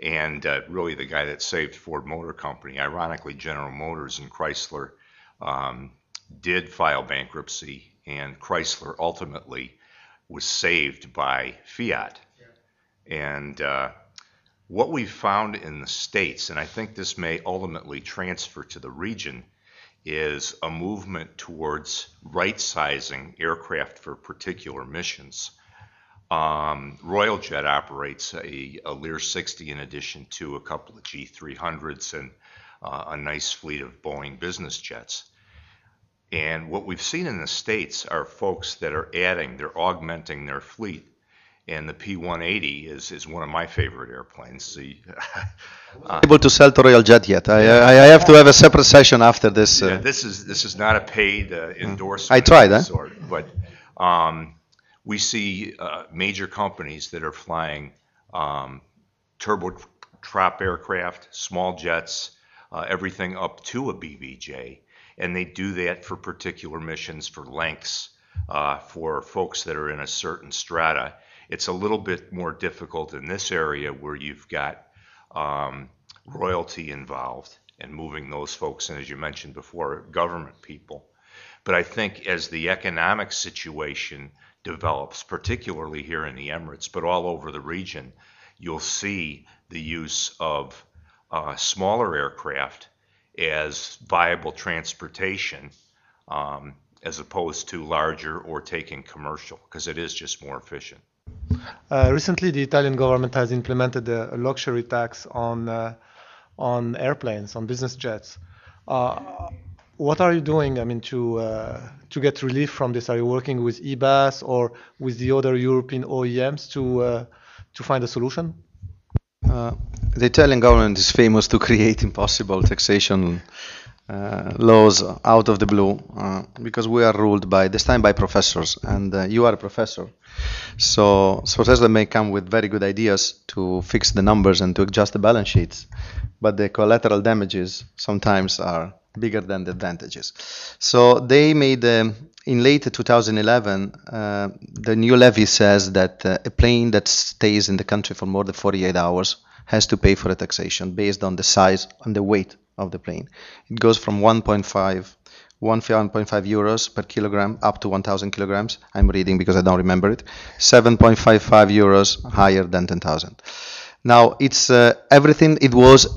and really the guy that saved Ford Motor Company. Ironically, General Motors and Chrysler did file bankruptcy, and Chrysler ultimately was saved by Fiat. And what we found in the States, and I think this may ultimately transfer to the region, is a movement towards right-sizing aircraft for particular missions. Royal Jet operates a Lear 60 in addition to a couple of G300s and a nice fleet of Boeing business jets. And what we've seen in the States are folks that are they're augmenting their fleet. And the P-180 is one of my favorite airplanes. Able to sell to Royal Jet yet? I have to have a separate session after this. Yeah, this is not a paid endorsement. I tried, huh? But we see major companies that are flying turboprop aircraft, small jets, everything up to a BBJ, and they do that for particular missions, for lengths, for folks that are in a certain strata. It's a little bit more difficult in this area where you've got royalty involved and moving those folks, and as you mentioned before, government people. But I think as the economic situation develops, particularly here in the Emirates, but all over the region, you'll see the use of smaller aircraft as viable transportation as opposed to larger or taking commercial, because it is just more efficient. Recently, the Italian government has implemented a luxury tax on airplanes, on business jets. What are you doing, to get relief from this? Are you working with EBAS or with the other European OEMs to find a solution? The Italian government is famous to create impossible taxation laws out of the blue because we are ruled this time by professors, and you are a professor. So professors may come with very good ideas to fix the numbers and to adjust the balance sheets, but the collateral damages sometimes are bigger than the advantages. So they made, in late 2011, the new levy says that a plane that stays in the country for more than 48 hours has to pay for a taxation based on the size and the weight of the plane. It goes from 1.5 euros per kilogram up to 1,000 kilograms. I'm reading because I don't remember it. 7.55 euros higher than 10,000. Now it's everything. It was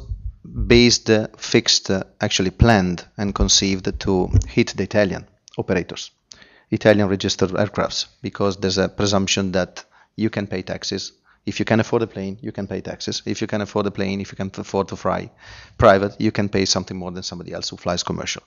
based, fixed, actually planned and conceived to hit the Italian operators, Italian registered aircrafts, because there's a presumption that you can pay taxes. If you can afford a plane, you can pay taxes. If you can afford a plane, if you can afford to fly private, you can pay something more than somebody else who flies commercial.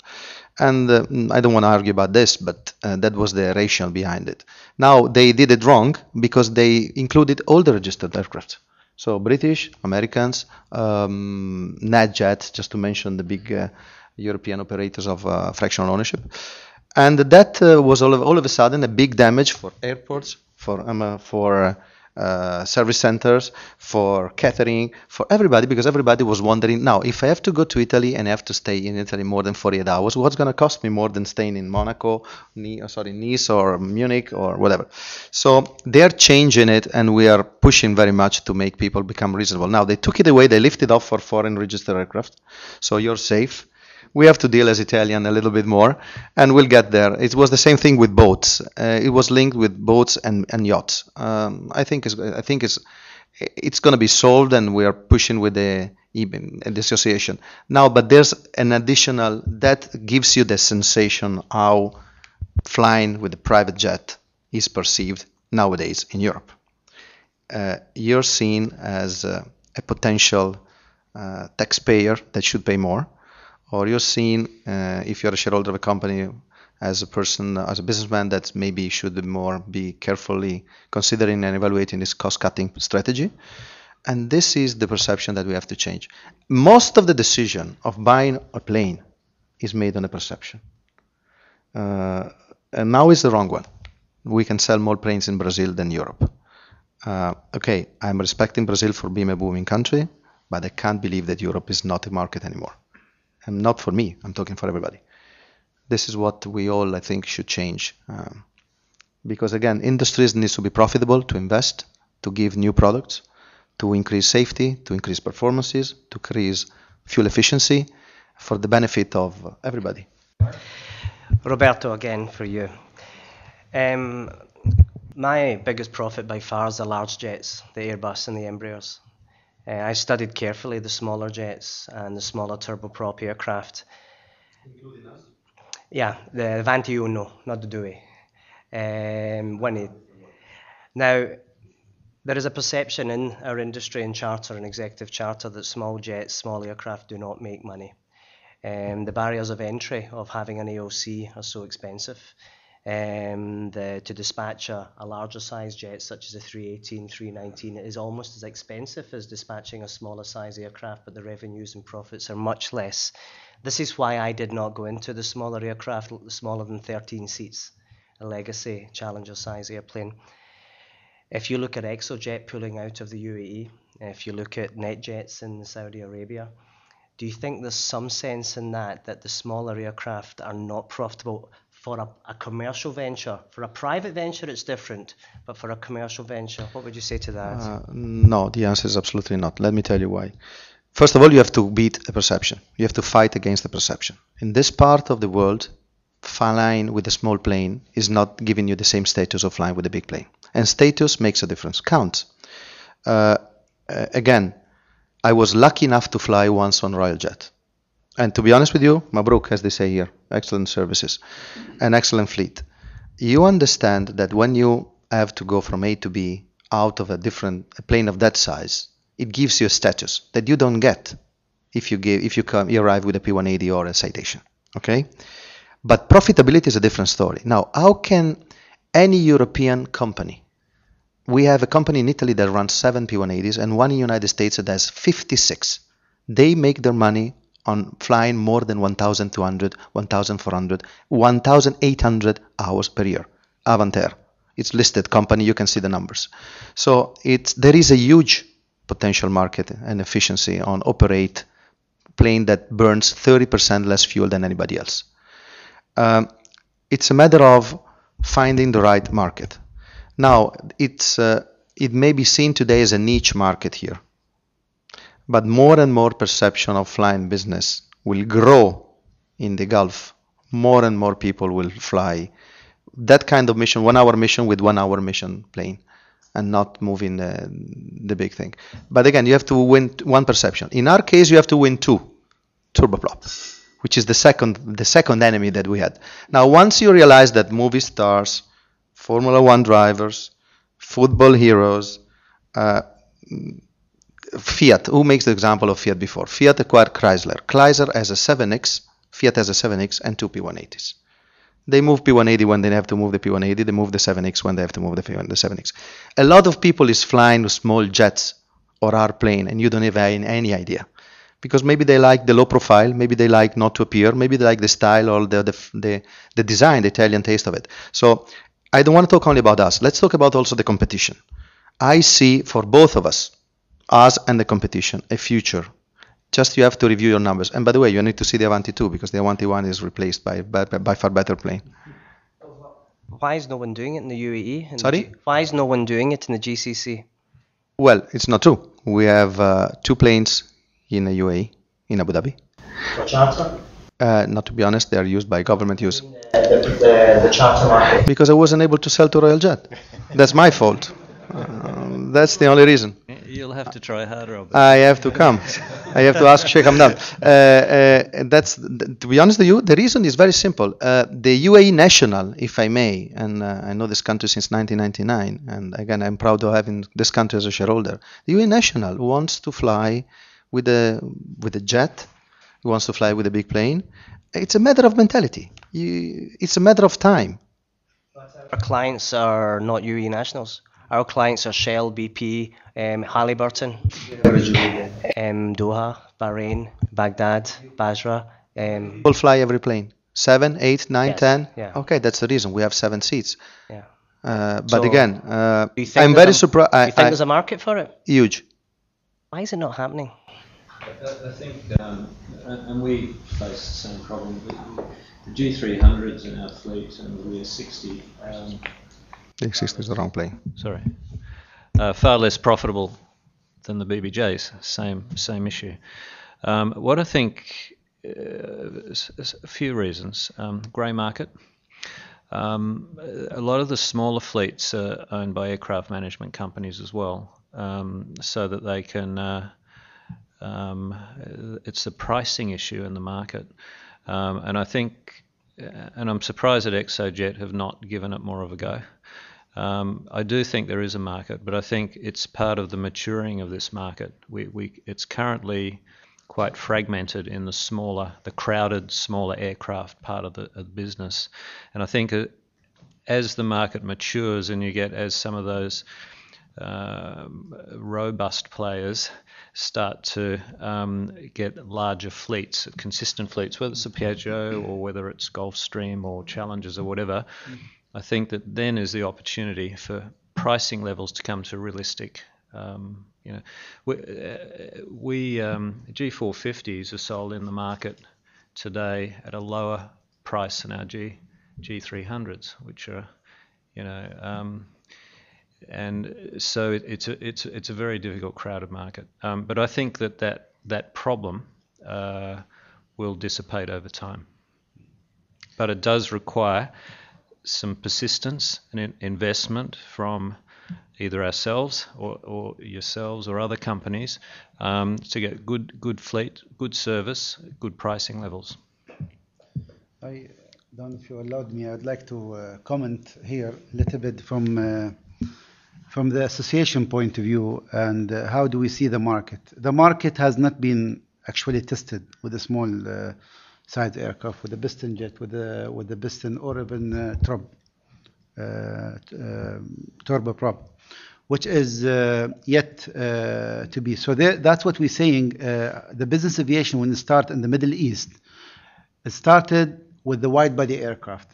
And I don't want to argue about this, but that was the rationale behind it. Now, they did it wrong because they included all the registered aircraft. So British, Americans, NetJet, just to mention the big European operators of fractional ownership. And that was all of a sudden a big damage for airports, for service centers, for catering, for everybody, because everybody was wondering, now, if I have to go to Italy and I have to stay in Italy more than 48 hours, what's going to cost me more than staying in Monaco, Nice or Munich or whatever? So they're changing it, and we are pushing very much to make people become reasonable. Now, they took it away, they lifted off for foreign registered aircraft, so you're safe. We have to deal as Italian a little bit more, and we'll get there. It was the same thing with boats. It was linked with boats and yachts. I think it's going to be solved, and we are pushing with the association now. But there's an additional that gives you the sensation how flying with a private jet is perceived nowadays in Europe. You're seen as a potential taxpayer that should pay more. Or you're seen, if you're a shareholder of a company, as a person, as a businessman, that maybe should be carefully considering and evaluating this cost-cutting strategy. And this is the perception that we have to change. Most of the decision of buying a plane is made on a perception. And now is the wrong one. We can sell more planes in Brazil than Europe. Okay, I'm respecting Brazil for being a booming country, but I can't believe that Europe is not a market anymore. And not for me, I'm talking for everybody. This is what we all, I think, should change. Because again, industries needs to be profitable, to invest, to give new products, to increase safety, to increase performances, to increase fuel efficiency for the benefit of everybody. Roberto, again for you. My biggest profit by far is the large jets, the Airbus and the Embraers. I studied carefully the smaller jets and the smaller turboprop aircraft. Including us? Yeah, the 21, not the Dewey. Now, there is a perception in our industry and charter and executive charter that small jets, small aircraft do not make money. The barriers of entry of having an AOC are so expensive. To dispatch a larger size jet such as a 318, 319 is almost as expensive as dispatching a smaller size aircraft, but the revenues and profits are much less. This is why I did not go into the smaller aircraft, smaller than 13 seats, a legacy Challenger size airplane. If you look at Exojet pulling out of the UAE, if you look at NetJets in Saudi Arabia, do you think there's some sense in that the smaller aircraft are not profitable for a commercial venture? For a private venture, it's different, but for a commercial venture, what would you say to that? No, the answer is absolutely not. Let me tell you why. First of all, you have to beat a perception. You have to fight against the perception. In this part of the world, flying with a small plane is not giving you the same status of flying with a big plane. And status makes a difference, counts. Again, I was lucky enough to fly once on Royal Jet. And to be honest with you, Mabruk, as they say here, excellent services, an excellent fleet. You understand that when you have to go from A to B out of a plane of that size, it gives you a status that you don't get if you arrive with a P180 or a Citation. Okay, but profitability is a different story. Now, how can any European company? We have a company in Italy that runs 7 P180s and one in the United States that has 56. They make their money on flying more than 1,200, 1,400, 1,800 hours per year. Avantair. It's listed company, you can see the numbers. So there is a huge potential market and efficiency on operate plane that burns 30% less fuel than anybody else. It's a matter of finding the right market. Now, it may be seen today as a niche market here. But more and more perception of flying business will grow in the Gulf. More and more people will fly that kind of mission, 1 hour mission with 1 hour mission plane, and not moving the big thing. But again, you have to win one perception. In our case, you have to win 2, turboprop, which is the second enemy that we had. Now, once you realize that movie stars, Formula 1 drivers, football heroes, Fiat, who makes the example of Fiat before? Fiat acquired Chrysler. Chrysler has a 7X, Fiat has a 7X and 2 P180s. They move P180 when they have to move the P180, they move the 7X when they have to move the 7X. A lot of people is flying with small jets or airplane and you don't have any idea. Because maybe they like the low profile, maybe they like not to appear, maybe they like the style or the design, the Italian taste of it. So I don't want to talk only about us. Let's talk about also the competition. I see for both of us and the competition, a future. Just you have to review your numbers. And by the way, you need to see the Avanti 2 because the Avanti 1 is replaced by far better plane. Why is no one doing it in the UAE? Sorry? Why is no one doing it in the GCC? Well, it's not true. We have 2 planes in the UAE, in Abu Dhabi. For charter? Not to be honest, they are used by government use. The charter market. Because I wasn't able to sell to Royal Jet. That's my fault. That's the only reason. You'll have to try harder, Alberto. I have to come. I have to ask Sheikh Hamdan. To be honest with you, the reason is very simple. The UAE national, if I may, and I know this country since 1999, and again, I'm proud of having this country as a shareholder. The UAE national wants to fly with a jet, wants to fly with a big plane. It's a matter of mentality. It's a matter of time. Our clients are not UAE nationals. Our clients are Shell, BP, Halliburton, Doha, Bahrain, Baghdad, Basra. We'll fly every plane. 7, 8, 9, Yes, 10. yeah. Okay, that's the reason. We have 7 seats. Yeah. But So, again, Do you think I'm there's very a- surprised. Do you think there's a market for it? Huge. Why is it not happening? I think, and we face the same problem. The G300s in our fleet and the Lear 60. The 60 is the wrong plane. Sorry, far less profitable than the BBJs. Same issue. What I think, a few reasons. Grey market. A lot of the smaller fleets are owned by aircraft management companies as well, so that they can. It's a pricing issue in the market, and I think, and I'm surprised that Exojet have not given it more of a go. I do think there is a market, but I think it's part of the maturing of this market. It's currently quite fragmented in the crowded, smaller aircraft part of the business. And I think as the market matures and you get as some of those robust players start to get larger fleets, consistent fleets, whether it's a Piaggio or whether it's Gulfstream or Challengers or whatever, I think that then is the opportunity for pricing levels to come to realistic. We G450s are sold in the market today at a lower price than our G300s, which are, and so it's a very difficult, crowded market. But I think that problem will dissipate over time. But it does require some persistence and investment from either ourselves or yourselves or other companies to get good fleet, good service, good pricing levels. Don, if you allowed me, I'd like to comment here a little bit from the association point of view and how do we see the market. The market has not been actually tested with a small size aircraft, with a piston jet, with the piston or even turboprop, which is yet to be. So that's what we're saying. The business aviation, when it started in the Middle East, it started with the wide-body aircraft.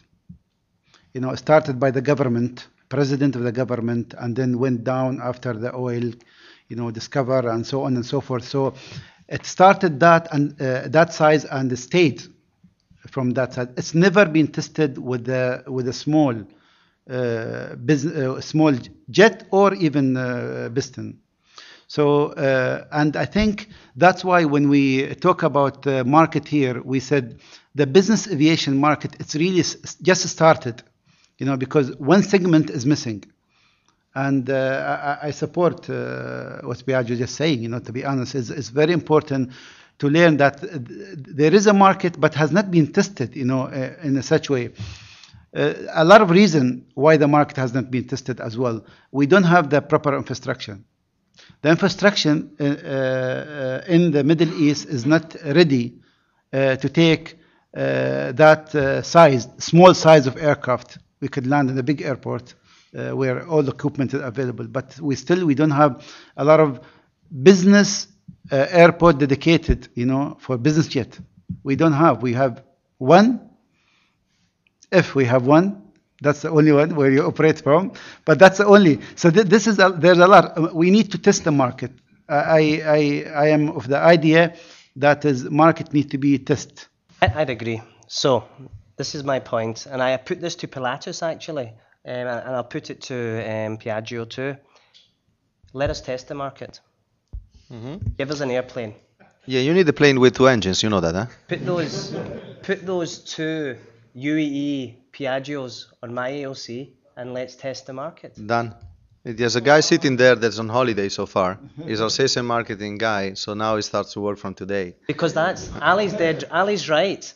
It started by the government, president of the government, and then went down after the oil, discover and so on and so forth. So it started that and that size and stayed from that side. It's never been tested with a small small jet or even piston. So and I think that's why when we talk about the market here, we said the business aviation market, it's really just started, because one segment is missing. And I support what Piaggio just saying, to be honest. It's very important to learn that there is a market but has not been tested, in a such way. A lot of reason why the market has not been tested as well. We don't have the proper infrastructure. The infrastructure in the Middle East is not ready to take that small size of aircraft. We could land in a big airport where all the equipment is available, but we don't have a lot of business airport dedicated, for business jet. We don't have. We have one. If we have one, That's the only one where you operate from. But that's the only. So this is there's a lot. We need to test the market. I am of the idea that is market need to be tested. I'd agree. So this is my point, and I put this to Pilatus actually, and I'll put it to Piaggio too. Let us test the market. Give us an airplane. Yeah, you need a plane with 2 engines. You know that, huh? Put those 2 UAE Piaggios on my AOC, and let's test the market. Done. There's a guy sitting there that's on holiday so far. He's our sales and marketing guy, so now he starts to work from today. Because that's Ali's dead. Ali's right.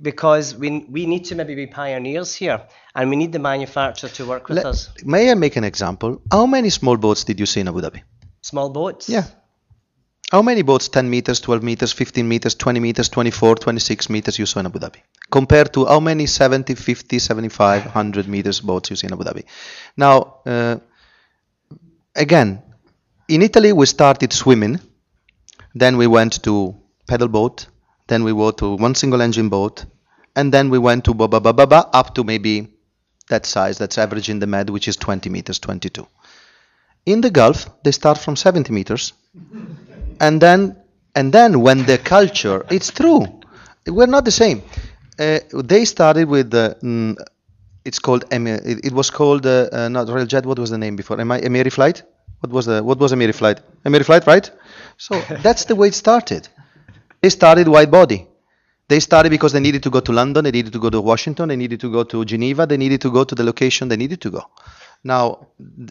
Because we need to maybe be pioneers here, and we need the manufacturer to work with us. May I make an example? How many small boats did you see in Abu Dhabi? Small boats? Yeah. How many boats, 10 meters, 12 meters, 15 meters, 20 meters, 24, 26 meters you saw in Abu Dhabi? Compared to how many 70, 50, 75, 100 meters boats you see in Abu Dhabi? Now, again, in Italy we started swimming, then we went to pedal boat, then we went to 1 single engine boat, and then we went to up to maybe that size, that's average in the Med, which is 20 meters, 22. In the Gulf, they start from 70 meters, and then when the culture, it's true, we're not the same. They started with it's called it was called not Railjet. What was the name before? Emiri Flight. What was Emiri Flight? Emiri Flight, right? So that's the way it started. They started wide body. They started because they needed to go to London, they needed to go to Washington, they needed to go to Geneva, they needed to go to the location they needed to go. Now,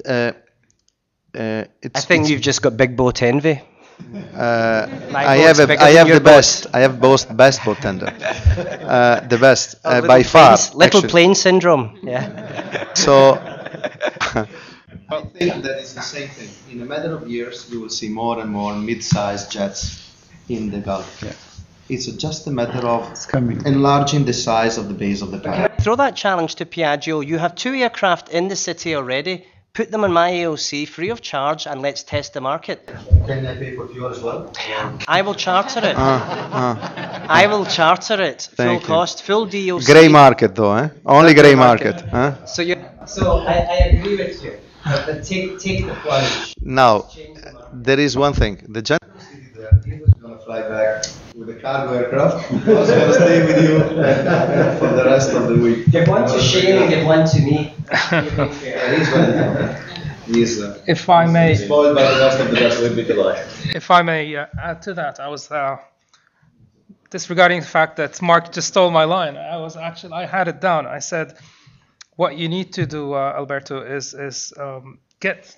I think you've just got big boat envy. I have the best. I have best boat tender. The best by far. Little plane syndrome. Yeah. So I think that is the same thing. In a matter of years, you will see more and more mid-sized jets in the Gulf. Yeah. It's just a matter of enlarging the size of the base of the plane. Throw that challenge to Piaggio. You have 2 aircraft in the city already. Put them on my AOC free of charge, and let's test the market. Can I pay for fuel as well? I will charter it. I will charter it. Full cost, full DOC. Grey market though, eh? Only grey market. Huh? So I agree with you. But take the plunge. Now, there is one thing. The general he was going to fly back with a cargo aircraft. He was going to stay with you for the rest of the week. Give one to Shane and give one to me. He's if I may, spoiled by the rest of the best Olympic life. if I may add to that, I was disregarding the fact that Mark just stole my line. I had it down. I said, what you need to do, Alberto, is get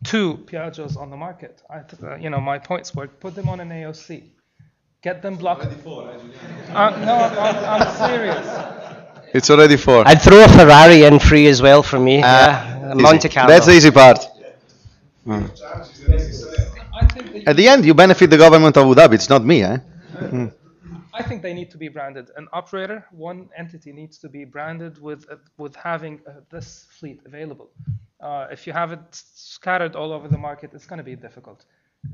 2 Piaggios on the market. My points were put them on an AOC, get them blocked. No, I'm serious. It's already 4. I'd throw a Ferrari in free as well for me. Monte Carlo. That's the easy part. At the end, you benefit the government of Abu Dhabi. It's not me, eh? I think they need to be branded. An operator, one entity needs to be branded with having this fleet available. If you have it scattered all over the market, it's going to be difficult.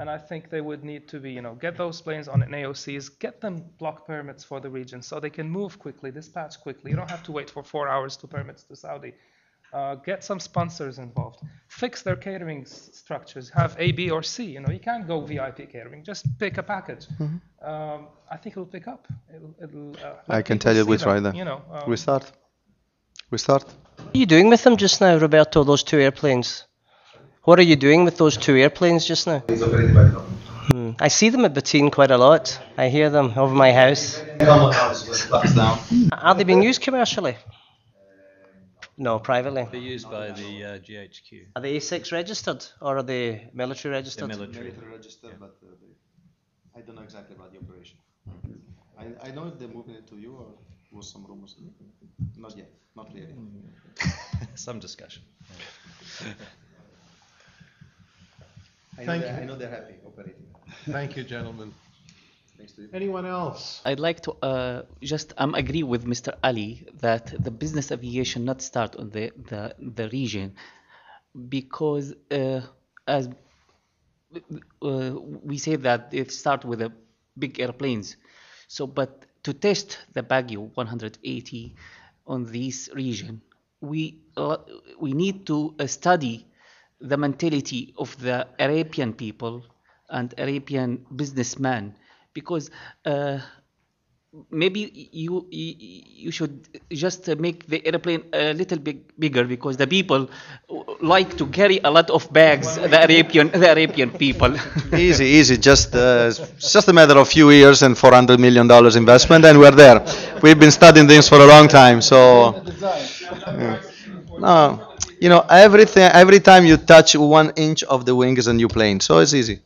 And I think they would need to be, get those planes on AOCs, get them block permits for the region so they can move quickly, dispatch quickly. You don't have to wait for 4 hours to permits to Saudi. Get some sponsors involved. Fix their catering structures. Have A, B, or C. You can't go VIP catering. Just pick a package. I think it'll pick up. I can tell you which right there. We start. What are you doing with them just now, Roberto, those 2 airplanes? What are you doing with those 2 airplanes just now? It's operated by the government. I see them at Bateen quite a lot. I hear them over my house. Are they being used commercially? No, privately. They're used by the GHQ. Are they A6 registered or are they military registered? They're military. Registered, but I don't know exactly about the operation. I know if they're moving it to you or was some rumors. Not yet, not really. Some discussion. Thank you. I know they're happy operating. Thank you, gentlemen. Anyone else? I'd like to just agree with Mr. Ali that the business aviation not start on the region because as we say that it start with the big airplanes. So, but to test the Piaggio 180 on this region, we need to study the mentality of the Arabian people and Arabian businessmen, because maybe you should just make the airplane a little bit bigger, because the people like to carry a lot of bags. The Arabian people. Easy. Just it's just a matter of few years and $400 million investment, and we're there. We've been studying this for a long time. So, no, every time you touch 1 inch of the wing is a new plane. So it's easy.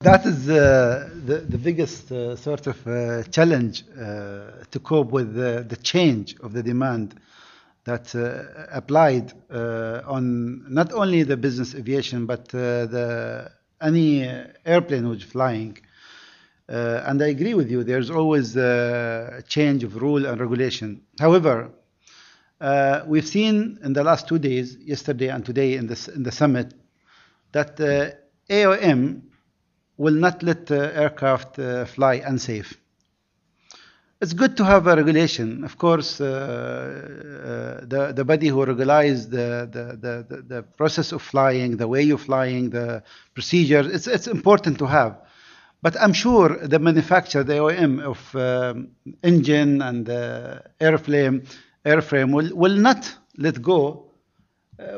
That is the biggest sort of challenge to cope with the change of the demand that applied on not only the business aviation, but any airplane which flying. And I agree with you, there's always a change of rule and regulation. However, we've seen in the last 2 days, yesterday and today in the summit, that AOM will not let aircraft fly unsafe. It's good to have a regulation. Of course, the body who regulates the process of flying, the way you're flying, the procedures, it's important to have. But I'm sure the manufacturer, the OEM of engine and airframe will not let go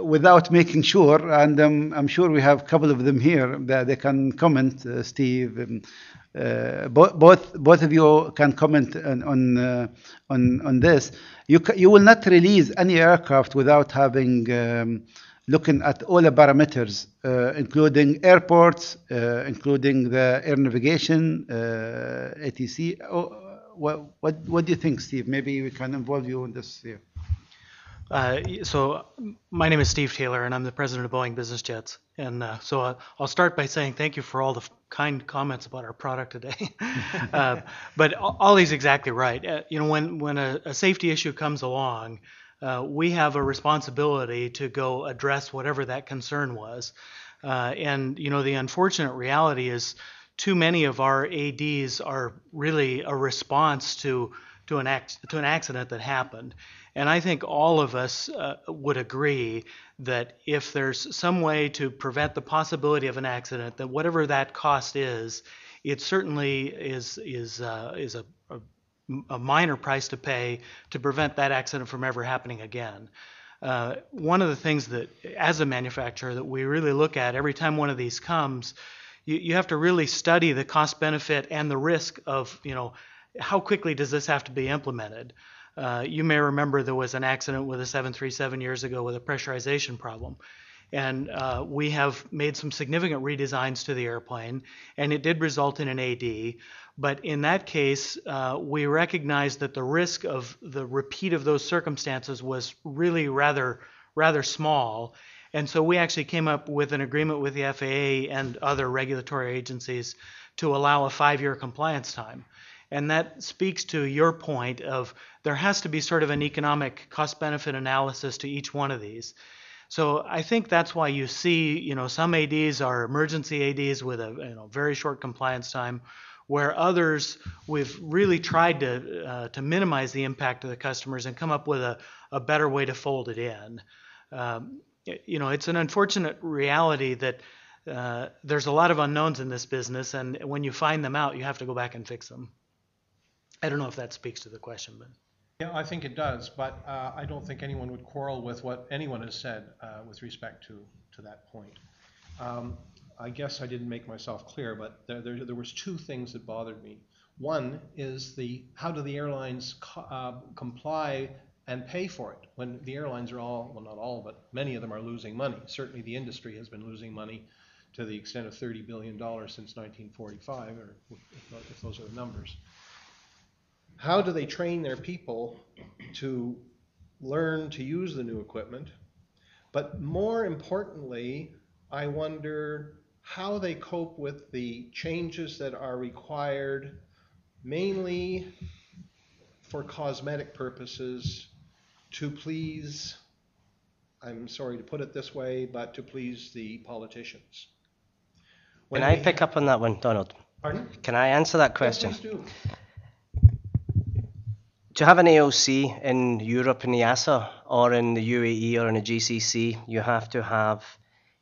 without making sure, and I'm sure we have a couple of them here that they can comment. Steve, both of you can comment on this. You will not release any aircraft without having looking at all the parameters, including airports, including the air navigation, ATC. What do you think, Steve? Maybe we can involve you in this here. So my name is Steve Taylor, and I'm the president of Boeing Business Jets. And so I'll start by saying thank you for all the kind comments about our product today. But Ollie's exactly right. When a safety issue comes along, we have a responsibility to go address whatever that concern was. And the unfortunate reality is too many of our ADs are really a response to an accident that happened. And I think all of us would agree that if there's some way to prevent the possibility of an accident, that whatever that cost is, it certainly is a minor price to pay to prevent that accident from ever happening again. One of the things that, as a manufacturer, that we really look at every time one of these comes, you have to really study the cost benefit and the risk of, how quickly does this have to be implemented? You may remember there was an accident with a 737 years ago with a pressurization problem. And we have made some significant redesigns to the airplane, and it did result in an AD. But in that case, we recognized that the risk of the repeat of those circumstances was really rather small. And so we actually came up with an agreement with the FAA and other regulatory agencies to allow a 5-year compliance time. And that speaks to your point of there has to be sort of an economic cost-benefit analysis to each one of these. So I think that's why you see, some ADs are emergency ADs with a very short compliance time, where others we've really tried to minimize the impact of the customers and come up with a better way to fold it in. It's an unfortunate reality that there's a lot of unknowns in this business, and when you find them out, you have to go back and fix them. I don't know if that speaks to the question, but. Yeah, I think it does, but I don't think anyone would quarrel with what anyone has said with respect to that point. I guess I didn't make myself clear, but there was 2 things that bothered me. One is how do the airlines comply and pay for it when the airlines are all, well, not all, but many of them are losing money. Certainly the industry has been losing money to the extent of $30 billion since 1945, or if those are the numbers. How do they train their people to learn to use the new equipment? But more importantly, I wonder how they cope with the changes that are required mainly for cosmetic purposes to please, I'm sorry to put it this way, but to please the politicians. Can I pick up on that one, Donald? Pardon? Can I answer that question? Yes, please do. To have an AOC in Europe in the EASA or in the UAE or in the GCC, you have to have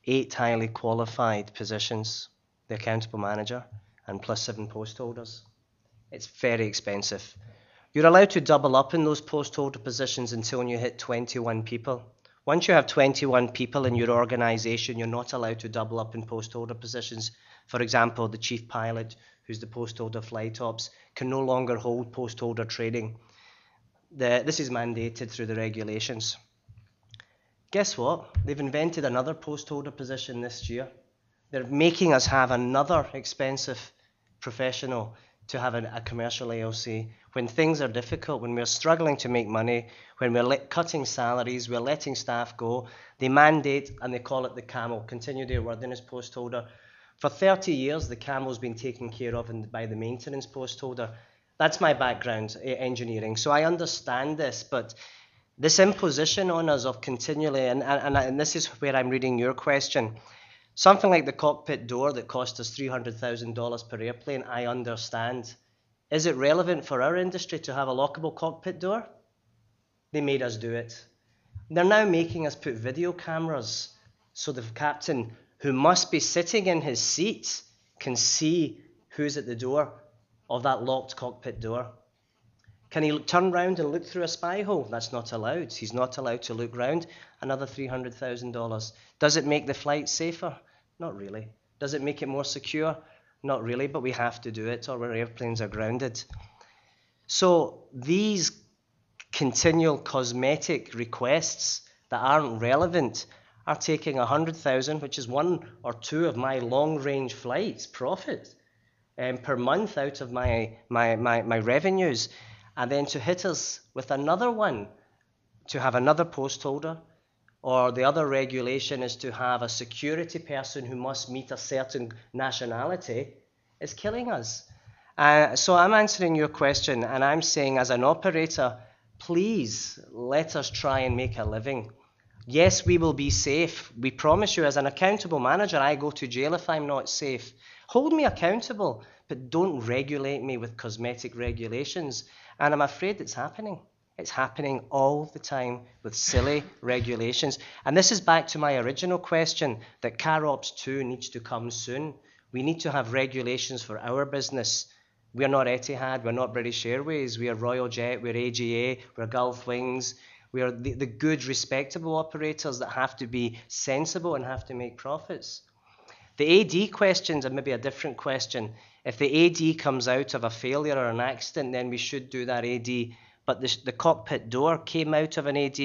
8 highly qualified positions, the accountable manager, and plus 7 post holders. It's very expensive. You're allowed to double up in those post holder positions until you hit 21 people. Once you have 21 people in your organization, you're not allowed to double up in post holder positions. For example, the chief pilot, who's the post holder flight ops, can no longer hold post holder training. This is mandated through the regulations. Guess what? They've invented another post holder position this year. They're making us have another expensive professional to have a commercial AOC. When things are difficult, when we're struggling to make money, when we're cutting salaries, we're letting staff go, they mandate, and they call it the CAMO, continued airworthiness post holder. For 30 years, the CAMO's been taken care of by the maintenance post holder. That's my background, engineering. So I understand this, but this imposition on us of continually, and this is where I'm reading your question, something like the cockpit door that cost us $300,000 per airplane, I understand. Is it relevant for our industry to have a lockable cockpit door? They made us do it. They're now making us put video cameras so the captain, who must be sitting in his seat, can see who's at the door of that locked cockpit door. Can he turn round and look through a spy hole? That's not allowed. He's not allowed to look round. Another $300,000. Does it make the flight safer? Not really. Does it make it more secure? Not really, but we have to do it or our airplanes are grounded. So these continual cosmetic requests that aren't relevant are taking 100,000, which is 1 or 2 of my long-range flights profit per month out of my revenues, and then to hit us with another one, to have another post holder, or the other regulation is to have a security person who must meet a certain nationality, is killing us. So I'm answering your question, and I'm saying as an operator, please let us try and make a living. Yes, we will be safe. We promise you, as an accountable manager, I go to jail if I'm not safe. Hold me accountable, but don't regulate me with cosmetic regulations. And I'm afraid it's happening. It's happening all the time with silly regulations. And this is back to my original question that CAROPS 2 needs to come soon. We need to have regulations for our business. We are not Etihad, we're not British Airways, we are Royal Jet, we're AGA, we're Gulf Wings. We are the good, respectable operators that have to be sensible and have to make profits. The AD questions are maybe a different question. If the AD comes out of a failure or an accident, then we should do that AD. But the cockpit door came out of an AD.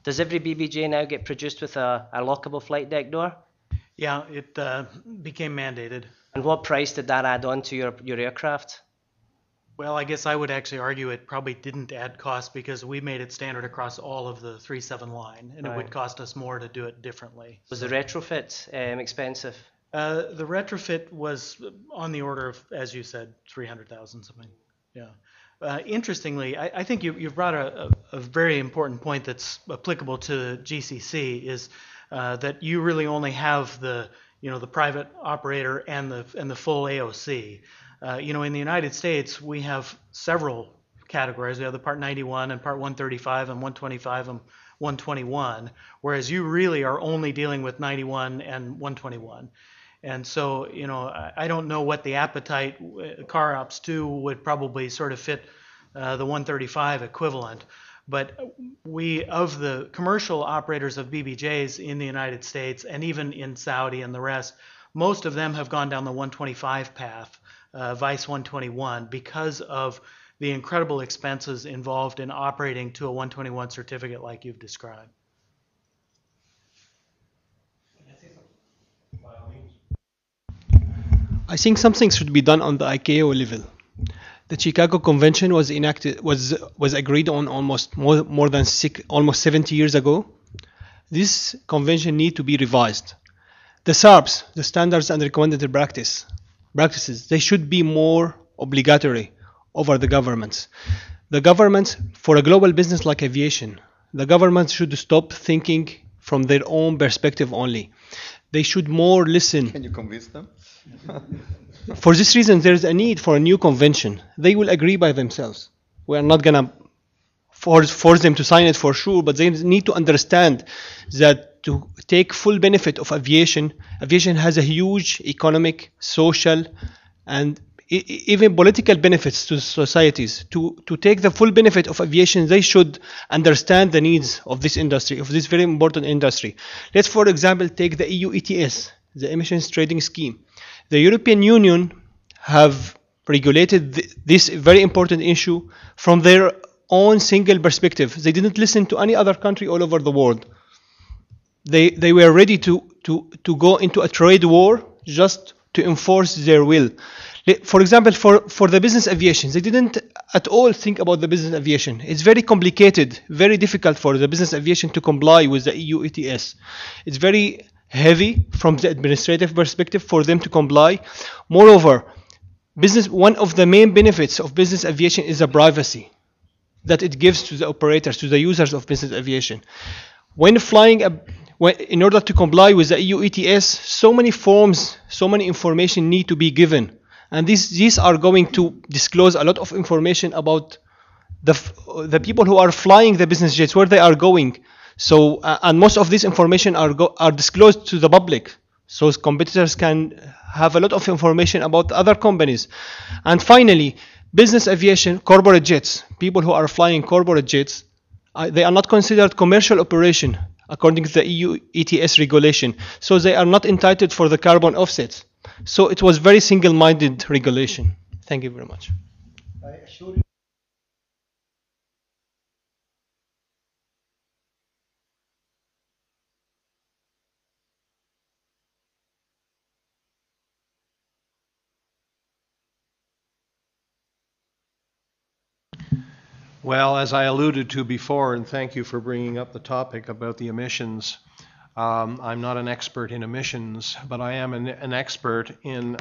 Does every BBJ now get produced with a lockable flight deck door? Yeah, it became mandated. And what price did that add on to your aircraft? Well, I guess I would actually argue it probably didn't add cost because we made it standard across all of the 37 line, and It would cost us more to do it differently. Was the retrofit expensive? The retrofit was on the order of, as you said, 300,000 something. Yeah. Interestingly, I think you've brought a very important point that's applicable to GCC is that you really only have the private operator and the full AOC. In the United States, we have several categories. We have the Part 91 and Part 135 and 125 and 121, whereas you really are only dealing with 91 and 121. And so, I don't know what the appetite, CAROPS 2 would probably sort of fit the 135 equivalent. But of the commercial operators of BBJs in the United States and even in Saudi and the rest, most of them have gone down the 125 path, Vice 121, because of the incredible expenses involved in operating to a 121 certificate like you've described. I think something should be done on the ICAO level. The Chicago Convention was agreed on almost 70 years ago. This convention need to be revised. The SARPs, the Standards and Recommended Practices, they should be more obligatory over the governments. The governments, for a global business like aviation, the governments should stop thinking from their own perspective only. They should more listen. Can you convince them? For this reason, there is a need for a new convention. They will agree by themselves. We are not going to force them to sign it for sure, but they need to understand that to take full benefit of aviation has a huge economic, social, and even political benefits to societies. To take the full benefit of aviation, they should understand the needs of this industry, of this very important industry. Let's, for example, take the EU ETS, the Emissions Trading Scheme. The European Union have regulated this very important issue from their own single perspective. They didn't listen to any other country all over the world. They were ready to go into a trade war just to enforce their will. For example, for the business aviation, they didn't at all think about the business aviation. It's very complicated, very difficult for the business aviation to comply with the EU ETS. It's very heavy from the administrative perspective for them to comply. Moreover, one of the main benefits of business aviation is the privacy that it gives to the operators, to the users of business aviation. When flying, in order to comply with the EU ETS, so many forms, so many information need to be given. And these are going to disclose a lot of information about the people who are flying the business jets, where they are going. So, and most of this information are disclosed to the public. So competitors can have a lot of information about other companies. And finally, business aviation, corporate jets, people who are flying corporate jets, they are not considered commercial operation according to the EU ETS regulation. So they are not entitled for the carbon offsets. So it was very single-minded regulation. Thank you very much. I assure you. Well, as I alluded to before, and thank you for bringing up the topic about the emissions, I'm not an expert in emissions, but I am an expert in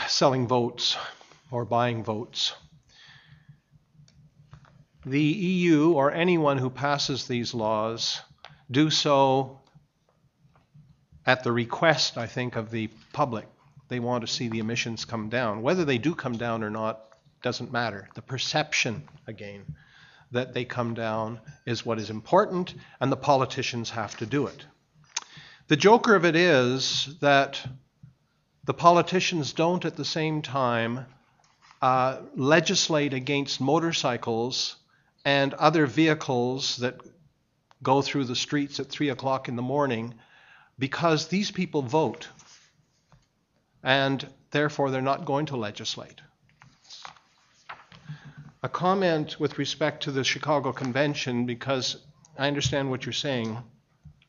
selling votes or buying votes. The EU or anyone who passes these laws do so at the request, I think, of the public. They want to see the emissions come down. Whether they do come down or not doesn't matter. The perception, again, that they come down is what is important, and the politicians have to do it. The joker of it is that the politicians don't at the same time legislate against motorcycles and other vehicles that go through the streets at 3 o'clock in the morning, because these people vote, and therefore they're not going to legislate. A comment with respect to the Chicago Convention, because I understand what you're saying.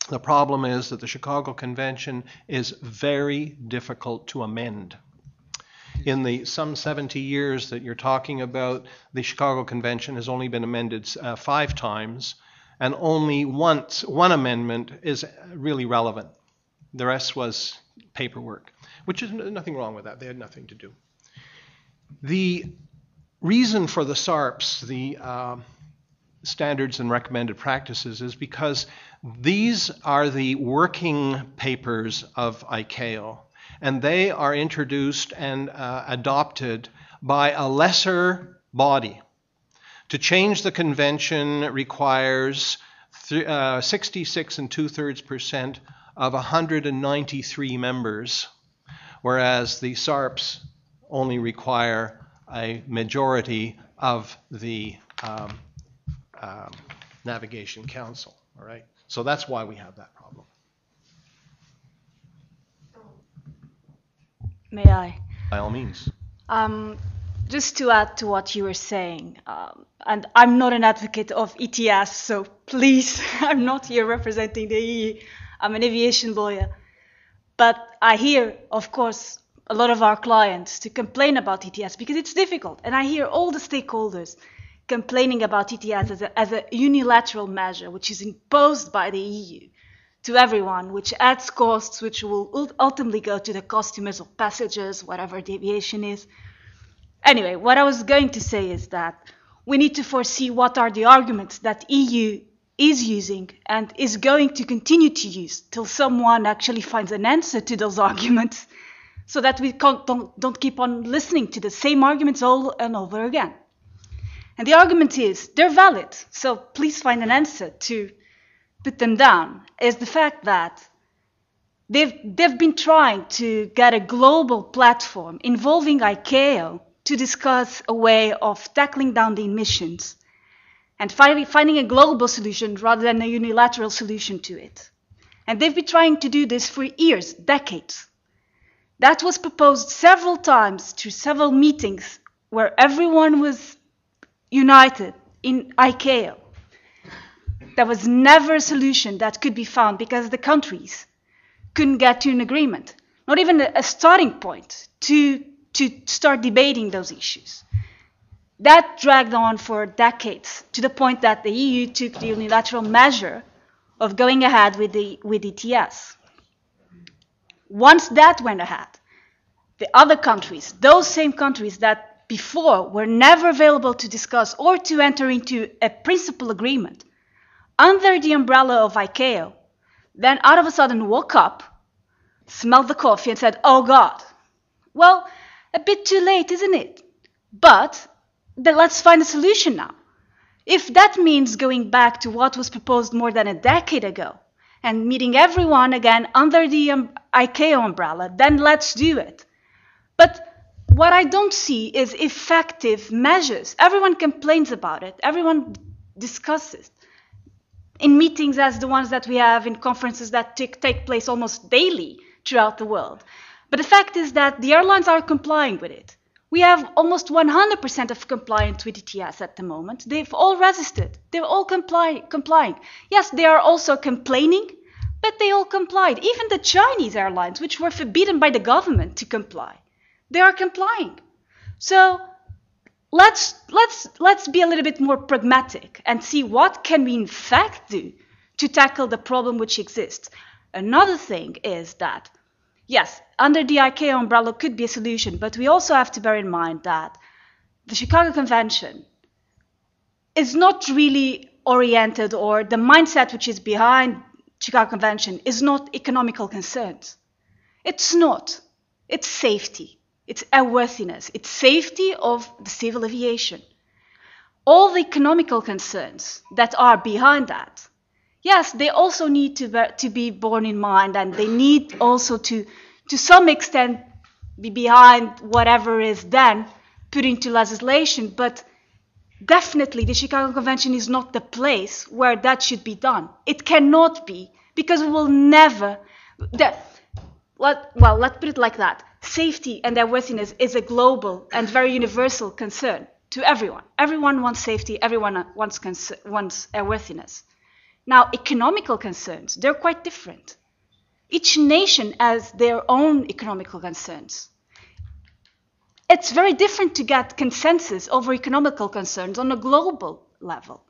The problem is that the Chicago Convention is very difficult to amend. In the some 70 years that you're talking about, the Chicago Convention has only been amended 5 times, and only once one amendment is really relevant. The rest was paperwork, which is nothing wrong with that. They had nothing to do. The reason for the SARPs, the standards and recommended practices, is because these are the working papers of ICAO, and they are introduced and adopted by a lesser body. To change the convention requires 66 2/3% of 193 members, whereas the SARPs only require a majority of the Navigation Council, all right? So that's why we have that problem. May I? By all means. Just to add to what you were saying, and I'm not an advocate of ETS, so please, I'm not here representing the EU. I'm an aviation lawyer. But I hear, of course, a lot of our clients to complain about ETS because it's difficult. And I hear all the stakeholders complaining about ETS as a unilateral measure, which is imposed by the EU to everyone, which adds costs, which will ultimately go to the customers or passengers, whatever the aviation is. Anyway, what I was going to say is that we need to foresee what are the arguments that EU is using and is going to continue to use till someone actually finds an answer to those arguments, so that we don't keep on listening to the same arguments all and over again. And the argument is, they're valid, so please find an answer to put them down, is the fact that they've been trying to get a global platform involving ICAO to discuss a way of tackling down the emissions and finding a global solution rather than a unilateral solution to it. And they've been trying to do this for years, decades. That was proposed several times through several meetings where everyone was united in ICAO. There was never a solution that could be found because the countries couldn't get to an agreement, not even a starting point to start debating those issues. That dragged on for decades to the point that the EU took the unilateral measure of going ahead with ETS. Once that went ahead, the other countries, those same countries that before were never available to discuss or to enter into a principal agreement under the umbrella of ICAO, then out of a sudden woke up, smelled the coffee and said, oh God. Well, a bit too late, isn't it? But let's find a solution now. If that means going back to what was proposed more than a decade ago and meeting everyone again under the ICAO umbrella, then let's do it. But what I don't see is effective measures. Everyone complains about it. Everyone discusses in meetings as the ones that we have, in conferences that take place almost daily throughout the world. But the fact is that the airlines are complying with it. We have almost 100% of compliance with ETS at the moment. They've all registered. They're all complying. Yes, they are also complaining, but they all complied. Even the Chinese airlines, which were forbidden by the government to comply, they are complying. So let's be a little bit more pragmatic and see what can we in fact do to tackle the problem which exists. Another thing is that, yes, under the ICAO umbrella could be a solution, but we also have to bear in mind that the Chicago Convention is not really oriented, or the mindset which is behind Chicago Convention is not economical concerns. It's not. It's safety. It's airworthiness. It's safety of the civil aviation. All the economical concerns that are behind that, yes, they also need to be borne in mind, and they need also to some extent be behind whatever is then put into legislation. But definitely the Chicago Convention is not the place where that should be done. It cannot be, because we will never, let's put it like that. Safety and airworthiness is a global and very universal concern to everyone. Everyone wants safety, everyone wants airworthiness. Now, economical concerns, they're quite different. Each nation has their own economical concerns. It's very different to get consensus over economical concerns on a global level.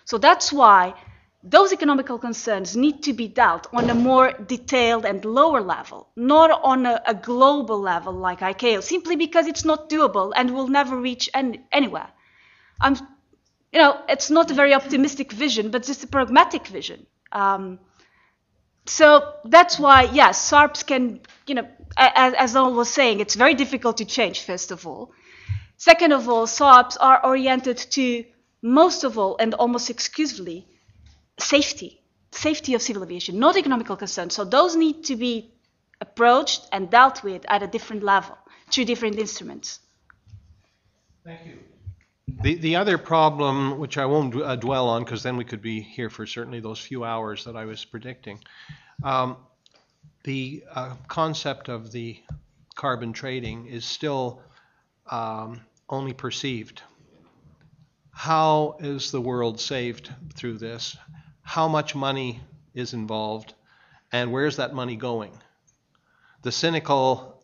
So that's why those economical concerns need to be dealt on a more detailed and lower level, not on a global level like ICAO, simply because it's not doable and will never reach anywhere. It's not a very optimistic vision, but just a pragmatic vision. So that's why, yes, SARPs can, as Donald was saying, it's very difficult to change, first of all. Second of all, SARPs are oriented to, most of all, and almost exclusively, safety of civil aviation, not economical concerns. So those need to be approached and dealt with at a different level, through different instruments. Thank you. The other problem, which I won't dwell on, because then we could be here for certainly those few hours that I was predicting, the concept of the carbon trading is still only perceived. How is the world saved through this? How much money is involved, and where's that money going? The cynical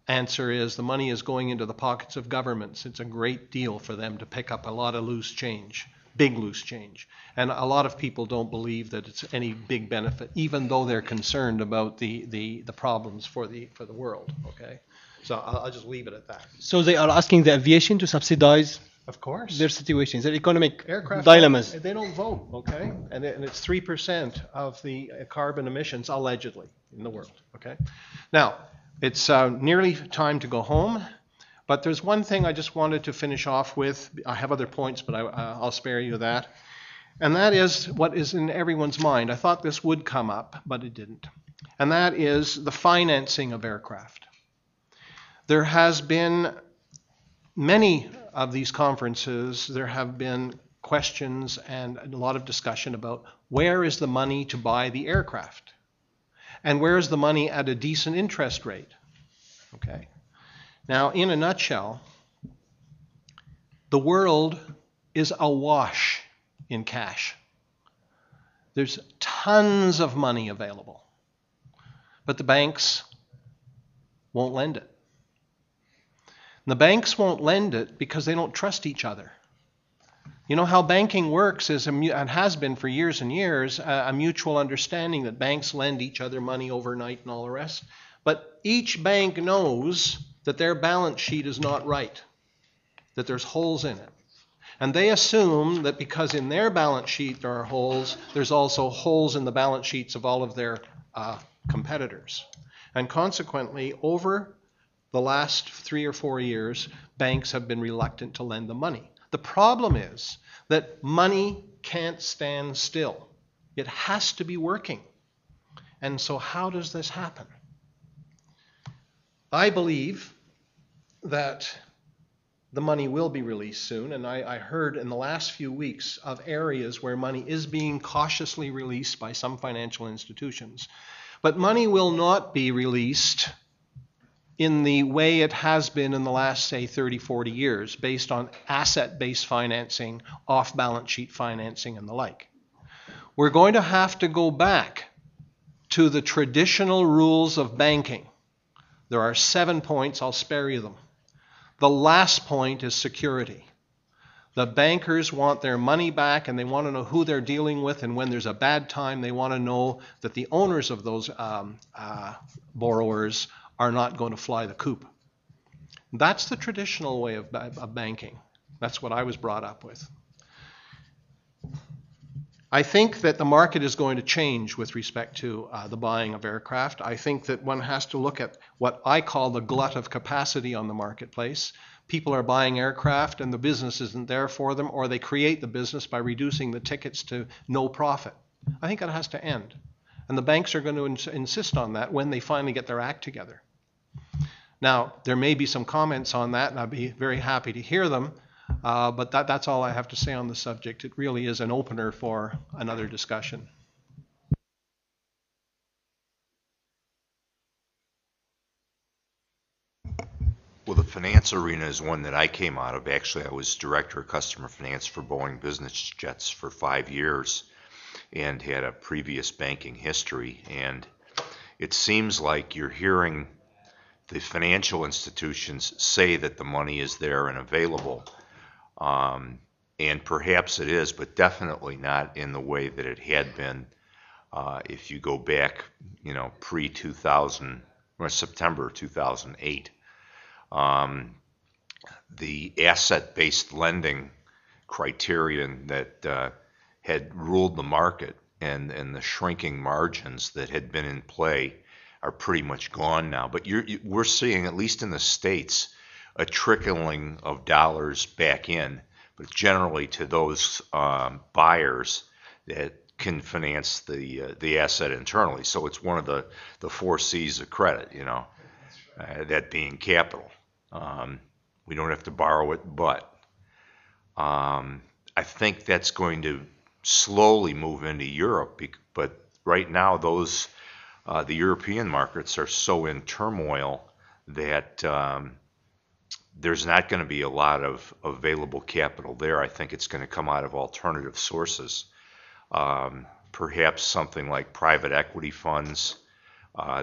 answer is the money is going into the pockets of governments. It's a great deal for them to pick up a lot of loose change, big loose change. And a lot of people don't believe that it's any big benefit, even though they're concerned about the problems for the world. Okay, so I'll just leave it at that. So they are asking the aviation to subsidize, of course, their situations, their economic aircraft dilemmas. They don't vote, okay, and it's 3% of the carbon emissions allegedly in the world. Okay, now. It's nearly time to go home, but there's one thing I just wanted to finish off with. I have other points, but I'll spare you that. And that is what is in everyone's mind. I thought this would come up, but it didn't. And that is the financing of aircraft. There has been many of these conferences, there have been questions and a lot of discussion about where is the money to buy the aircraft? And where is the money at a decent interest rate? Okay. Now, in a nutshell, the world is awash in cash. There's tons of money available, but the banks won't lend it. And the banks won't lend it because they don't trust each other. You know how banking works is, and has been for years and years, a mutual understanding that banks lend each other money overnight and all the rest. But each bank knows that their balance sheet is not right, that there's holes in it. And they assume that because in their balance sheet there are holes, there's also holes in the balance sheets of all of their competitors. And consequently, over the last 3 or 4 years, banks have been reluctant to lend them money. The problem is that money can't stand still. It has to be working. And so how does this happen? I believe that the money will be released soon, and I heard in the last few weeks of areas where money is being cautiously released by some financial institutions. But money will not be released in the way it has been in the last, say, 30, 40 years, based on asset-based financing, off-balance sheet financing, and the like. We're going to have to go back to the traditional rules of banking. There are 7 points, I'll spare you them. The last point is security. The bankers want their money back, and they want to know who they're dealing with, and when there's a bad time, they want to know that the owners of those borrowers are not going to fly the coop. That's the traditional way of banking. That's what I was brought up with. I think that the market is going to change with respect to the buying of aircraft. I think that one has to look at what I call the glut of capacity on the marketplace. People are buying aircraft and the business isn't there for them, or they create the business by reducing the tickets to no profit. I think that has to end. And the banks are going to insist on that when they finally get their act together. Now, there may be some comments on that, and I'd be very happy to hear them. But that's all I have to say on the subject. It really is an opener for another discussion. Well, the finance arena is one that I came out of. Actually, I was director of customer finance for Boeing Business Jets for 5 years and had a previous banking history. And it seems like you're hearing the financial institutions say that the money is there and available. And perhaps it is, but definitely not in the way that it had been if you go back, pre-2000, or September 2008. The asset-based lending criterion that had ruled the market and the shrinking margins that had been in play are pretty much gone now. But we're seeing, at least in the States, a trickling of dollars back in, but generally to those buyers that can finance the asset internally. So it's one of the 4 C's of credit, that being capital. We don't have to borrow it, but I think that's going to slowly move into Europe. But right now, the European markets are so in turmoil that there's not going to be a lot of available capital there. I think it's going to come out of alternative sources. Perhaps something like private equity funds.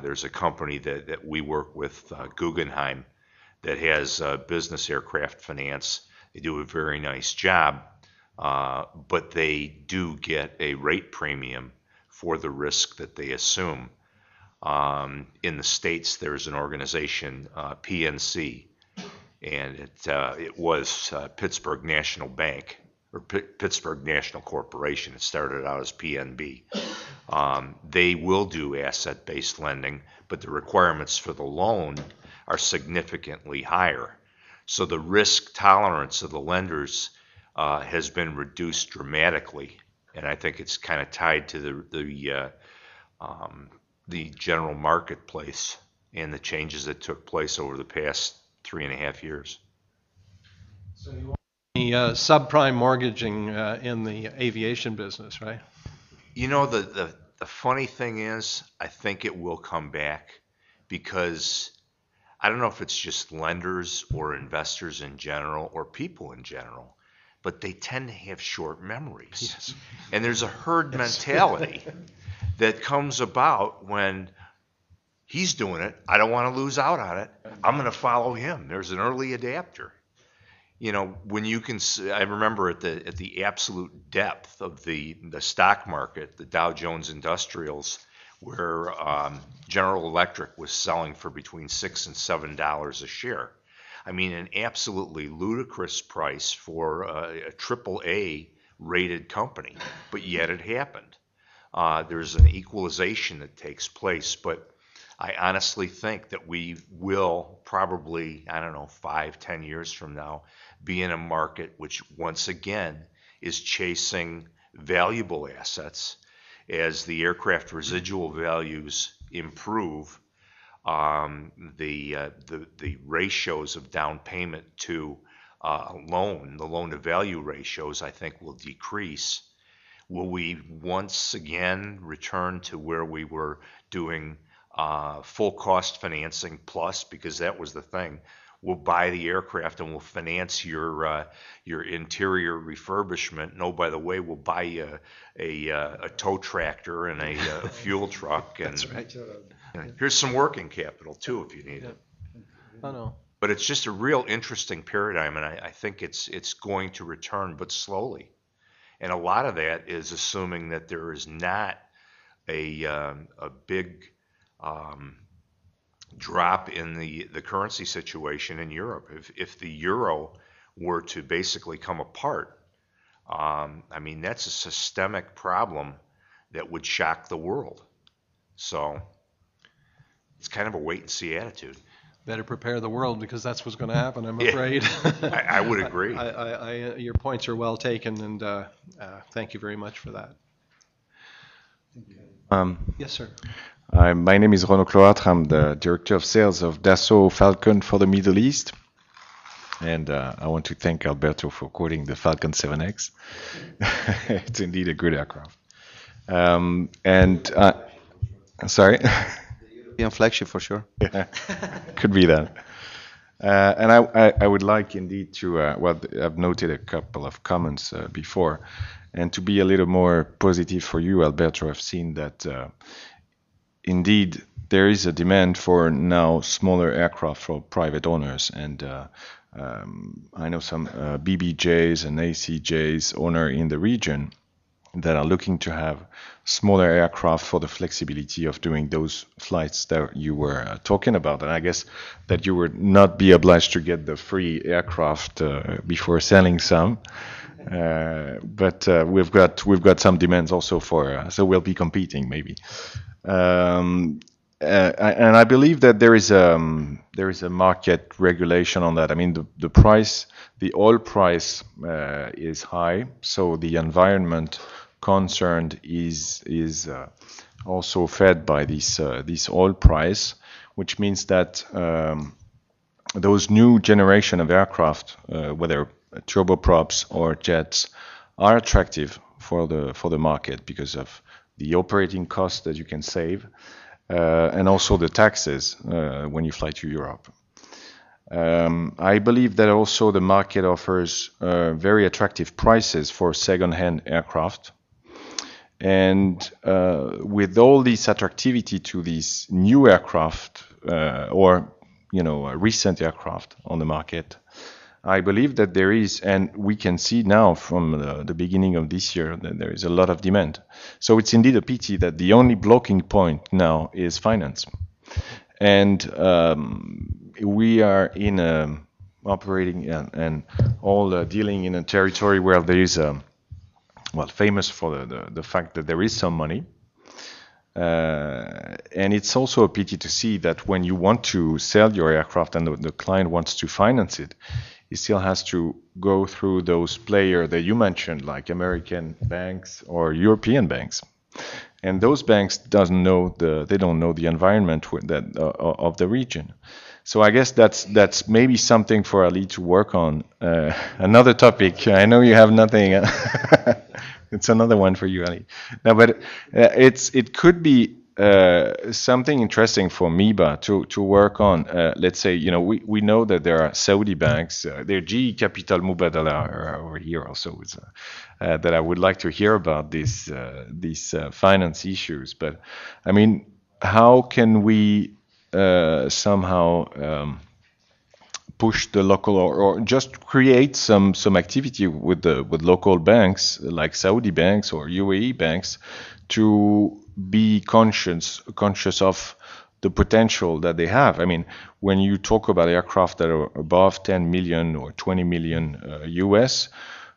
There's a company that we work with, Guggenheim, that has business aircraft finance. They do a very nice job, but they do get a rate premium for the risk that they assume. In the States, there's an organization, PNC, and it was Pittsburgh National Bank, or Pittsburgh National Corporation. It started out as PNB. They will do asset-based lending, but the requirements for the loan are significantly higher. So the risk tolerance of the lenders has been reduced dramatically, and I think it's kind of tied to the general marketplace and the changes that took place over the past 3.5 years. So you want the subprime mortgaging in the aviation business, right? The funny thing is, I think it will come back, because I don't know if it's just lenders or investors in general or people in general, but they tend to have short memories. Yes. And there's a herd mentality that comes about when he's doing it. I don't want to lose out on it. I'm going to follow him. There's an early adapter. When you can see, I remember at the absolute depth of the stock market, the Dow Jones Industrials, where General Electric was selling for between $6 and $7 a share. I mean, an absolutely ludicrous price for a AAA rated company, but yet it happened. There's an equalization that takes place, but I honestly think that we will probably, 5-10 years from now, be in a market which once again is chasing valuable assets as the aircraft residual values improve. the ratios of down payment to loan, the loan to value ratios, I think will decrease. Will we once again return to where we were doing full cost financing plus, because that was the thing? We'll buy the aircraft and we'll finance your interior refurbishment. No, by the way, we'll buy you a tow tractor and a fuel truck. And That's right. Here's some working capital too if you need it. Oh, no. But it's just a real interesting paradigm, and I think it's going to return, but slowly. And a lot of that is assuming that there is not a big drop in the currency situation in Europe. If the euro were to basically come apart, I mean, that's a systemic problem that would shock the world. So it's kind of a wait and see attitude. Better prepare the world, because that's what's going to happen, I'm afraid. I would agree. Your points are well taken, and thank you very much for that. Yes, sir. My name is Renaud Cloître. I'm the Director of Sales of Dassault Falcon for the Middle East. And I want to thank Alberto for quoting the Falcon 7X. It's indeed a good aircraft. Sorry? European flagship for sure. Yeah, could be that. And I would like indeed to, well, I've noted a couple of comments before, and to be a little more positive for you, Alberto, I've seen that indeed there is a demand for now smaller aircraft for private owners. And I know some BBJs and ACJs owner in the region that are looking to have smaller aircraft for the flexibility of doing those flights that you were talking about. And I guess that you would not be obliged to get the free aircraft before selling some. But we've got some demands also for, so we'll be competing maybe. And I believe that there is a market regulation on that. I mean, the price, the oil price is high, so the environment concerned is also fed by this oil price, which means that those new generation of aircraft, whether turboprops or jets, are attractive for the market because of the operating costs that you can save, and also the taxes when you fly to Europe. I believe that also the market offers very attractive prices for second-hand aircraft. And with all this attractivity to these new aircraft or recent aircraft on the market, I believe that there is, and we can see now from the beginning of this year, that there is a lot of demand. So it's indeed a pity that the only blocking point now is finance. And we are operating and all dealing in a territory where there is famous for the fact that there is some money. And it's also a pity to see that when you want to sell your aircraft and the client wants to finance it, he still has to go through those players that you mentioned, like American banks or European banks. And those banks don't know the environment of the region. So I guess that's maybe something for Ali to work on. Another topic. I know you have nothing. It's another one for you, Ali. No, but it could be something interesting for MEBAA to work on. Let's say, we know that there are Saudi banks. There are GE Capital Mubadala over here also. That I would like to hear about these finance issues. But I mean, how can we somehow push the local or just create some activity with local banks like Saudi banks or UAE banks to be conscious of the potential that they have? I mean, when you talk about aircraft that are above 10 million or 20 million US,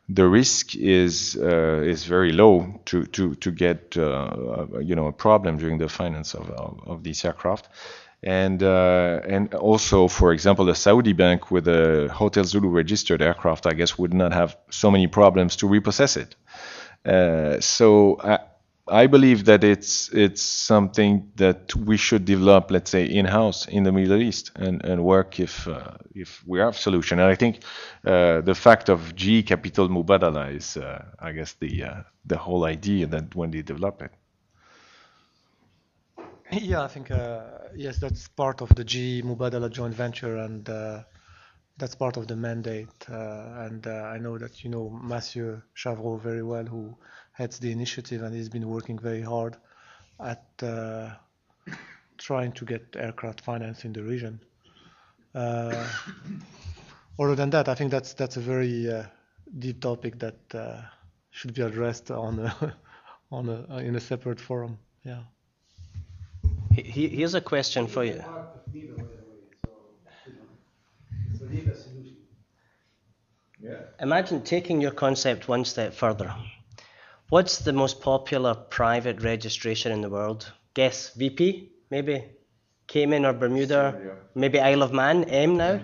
the risk is very low to get a problem during the finance of these aircraft. And also, for example, a Saudi bank with a Hotel Zulu registered aircraft, I guess, would not have so many problems to repossess it. So I believe that it's something that we should develop, let's say, in-house in the Middle East and work if we have solution. And I think the fact of GE Capital Mubadala is, I guess, the whole idea that when they develop it. Yeah, I think yes, that's part of the GE Mubadala joint venture, and that's part of the mandate. And I know that you know Mathieu Chavreau very well, who heads the initiative, and he's been working very hard at trying to get aircraft finance in the region. Other than that, I think that's a very deep topic that should be addressed in a separate forum. Yeah. Here's a question for you. Imagine taking your concept one step further. What's the most popular private registration in the world? Guess, VP, maybe? Cayman or Bermuda, maybe Isle of Man, M now?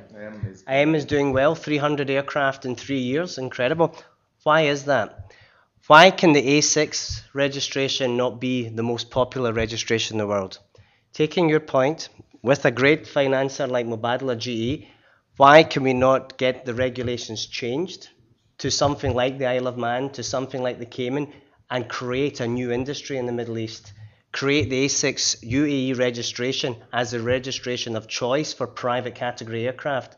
M is doing well, 300 aircraft in 3 years, incredible. Why is that? Why can the A6 registration not be the most popular registration in the world? Taking your point, with a great financier like Mubadala GE, why can we not get the regulations changed to something like the Isle of Man, to something like the Cayman, and create a new industry in the Middle East? Create the A6 UAE registration as a registration of choice for private category aircraft.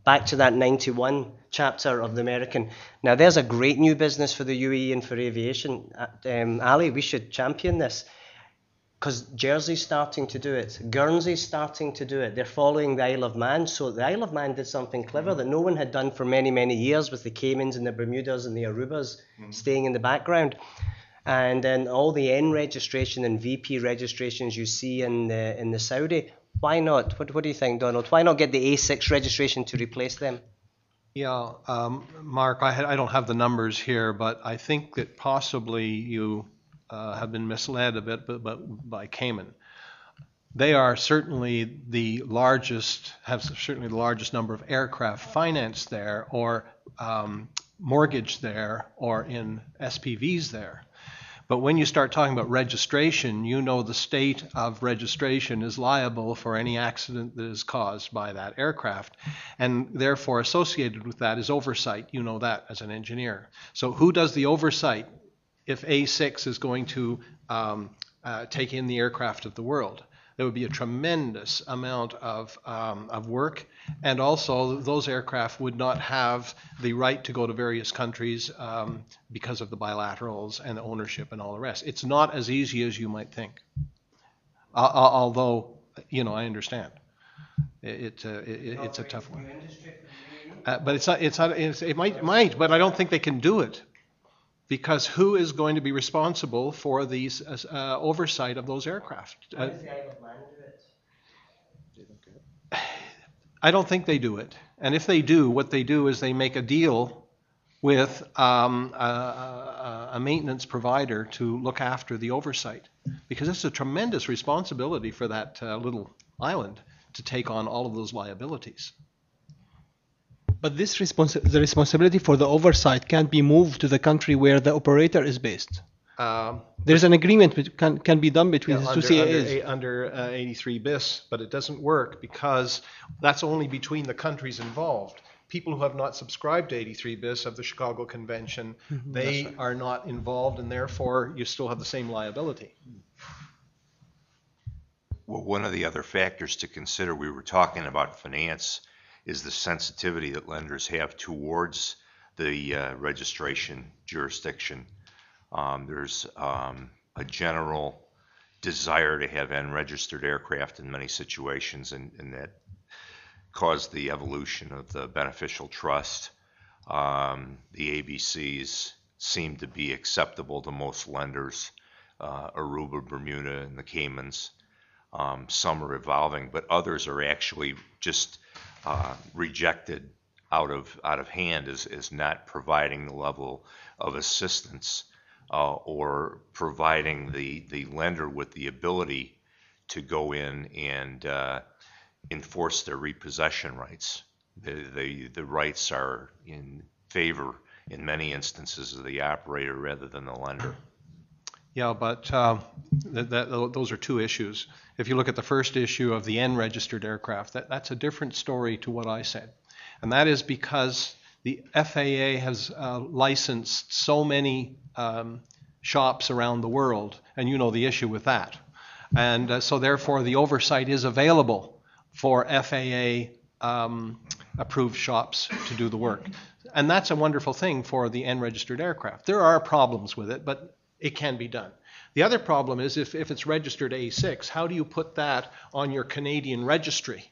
Back to that 91 chapter of the American. Now there's a great new business for the UAE and for aviation. Ali, we should champion this. Because Jersey's starting to do it, Guernsey's starting to do it. They're following the Isle of Man. So the Isle of Man did something clever that no one had done for many, many years, with the Caymans and the Bermudas and the Arubas staying in the background. And then all the N registration and VP registrations you see in the Saudi, why not? What do you think, Donald? Why not get the A6 registration to replace them? Yeah, Mark, I don't have the numbers here, but I think that possibly you have been misled a bit by Cayman. They are certainly the largest, have certainly the largest number of aircraft financed there, or mortgaged there, or in SPVs there. But when you start talking about registration, you know the state of registration is liable for any accident that is caused by that aircraft. And therefore associated with that is oversight. You know that as an engineer. So who does the oversight if A6 is going to take in the aircraft of the world? There would be a tremendous amount of work, and also those aircraft would not have the right to go to various countries because of the bilaterals and the ownership and all the rest. It's not as easy as you might think, although, you know, I understand. It's a tough one. But it might, but I don't think they can do it. Because who is going to be responsible for these oversight of those aircraft? Why does the Isle of Man do it? I don't think they do it. And if they do, what they do is they make a deal with a maintenance provider to look after the oversight. Because it's a tremendous responsibility for that little island to take on all of those liabilities. But this the responsibility for the oversight can't be moved to the country where the operator is based. There's an agreement can be done between the two CAAs. Under 83 bis, but it doesn't work because that's only between the countries involved. People who have not subscribed to 83 bis of the Chicago Convention, they are not involved, and therefore you still have the same liability. Well, one of the other factors to consider, we were talking about finance, is the sensitivity that lenders have towards the registration jurisdiction. There's a general desire to have unregistered aircraft in many situations, and that caused the evolution of the beneficial trust. The ABCs seem to be acceptable to most lenders, Aruba, Bermuda, and the Caymans. Some are evolving, but others are actually just rejected out of hand as not providing the level of assistance or providing the lender with the ability to go in and enforce their repossession rights. The rights are in favor in many instances of the operator rather than the lender. Yeah, but those are two issues. If you look at the first issue of the N-registered aircraft, that's a different story to what I said. And that is because the FAA has licensed so many shops around the world, and you know the issue with that. And so therefore the oversight is available for FAA approved shops to do the work. And that's a wonderful thing for the N-registered aircraft. There are problems with it, but it can be done. The other problem is if it's registered A6, how do you put that on your Canadian registry?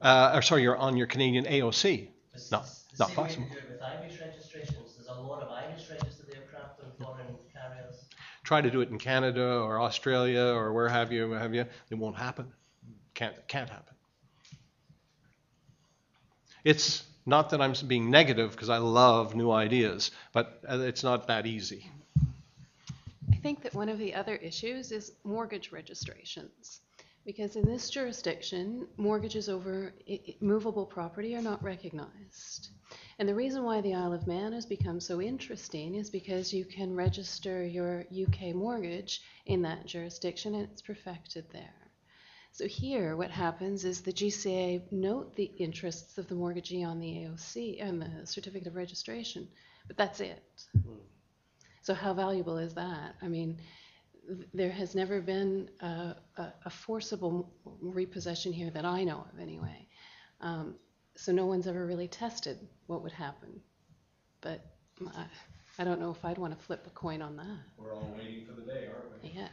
On your Canadian AOC? No, not possible. With Irish registrations, there's a lot of Irish registered aircraft on foreign carriers. Try to do it in Canada or Australia or where have you. It won't happen. Can't happen. It's not that I'm being negative because I love new ideas, but it's not that easy. I think that one of the other issues is mortgage registrations. Because in this jurisdiction, mortgages over movable property are not recognized. And the reason why the Isle of Man has become so interesting is because you can register your UK mortgage in that jurisdiction and it's perfected there. So here what happens is the GCA note the interests of the mortgagee on the AOC and the certificate of registration, but that's it. So how valuable is that? I mean, there has never been a forcible repossession here that I know of anyway. So no one's ever really tested what would happen. But I don't know if I'd want to flip a coin on that. We're all waiting for the day, aren't we? Yeah.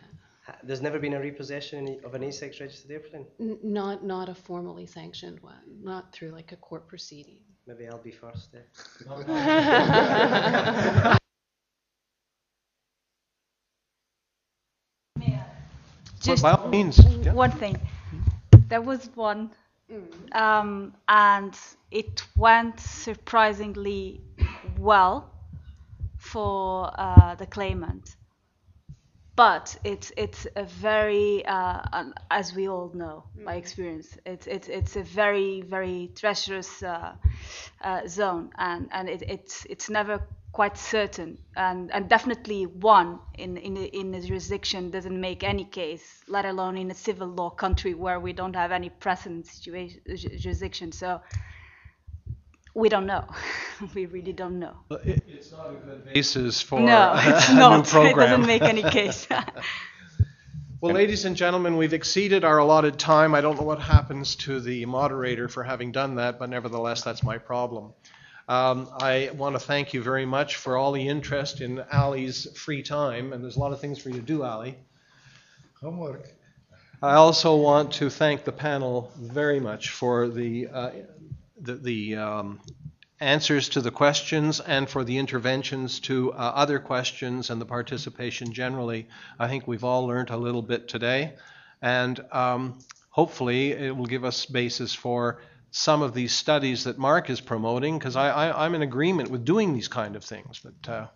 There's never been a repossession of an A6 registered airplane? Not a formally sanctioned one, not through like a court proceeding. Maybe I'll be first there. Just by all means, yeah. one thing. There was one, and it went surprisingly well for the claimant. But it's a very, as we all know by experience, it's a very, very treacherous zone, and it's never quite certain, and definitely one in a jurisdiction doesn't make any case, let alone in a civil law country where we don't have any precedent jurisdiction. So we don't know. We really don't know. It's not a good basis for no, it's a not. new program. It doesn't make any case. Well, ladies and gentlemen, we've exceeded our allotted time. I don't know what happens to the moderator for having done that, but nevertheless, that's my problem. I want to thank you very much for all the interest in Ali's free time, and there's a lot of things for you to do, Ali. Homework. I also want to thank the panel very much for the answers to the questions and for the interventions to other questions and the participation generally. I think we've all learned a little bit today, and hopefully it will give us basis for some of these studies that Mark is promoting, because I'm in agreement with doing these kind of things. But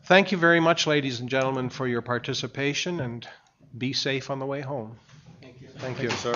thank you very much, ladies and gentlemen, for your participation, and be safe on the way home. Thank you. Thank you, sir.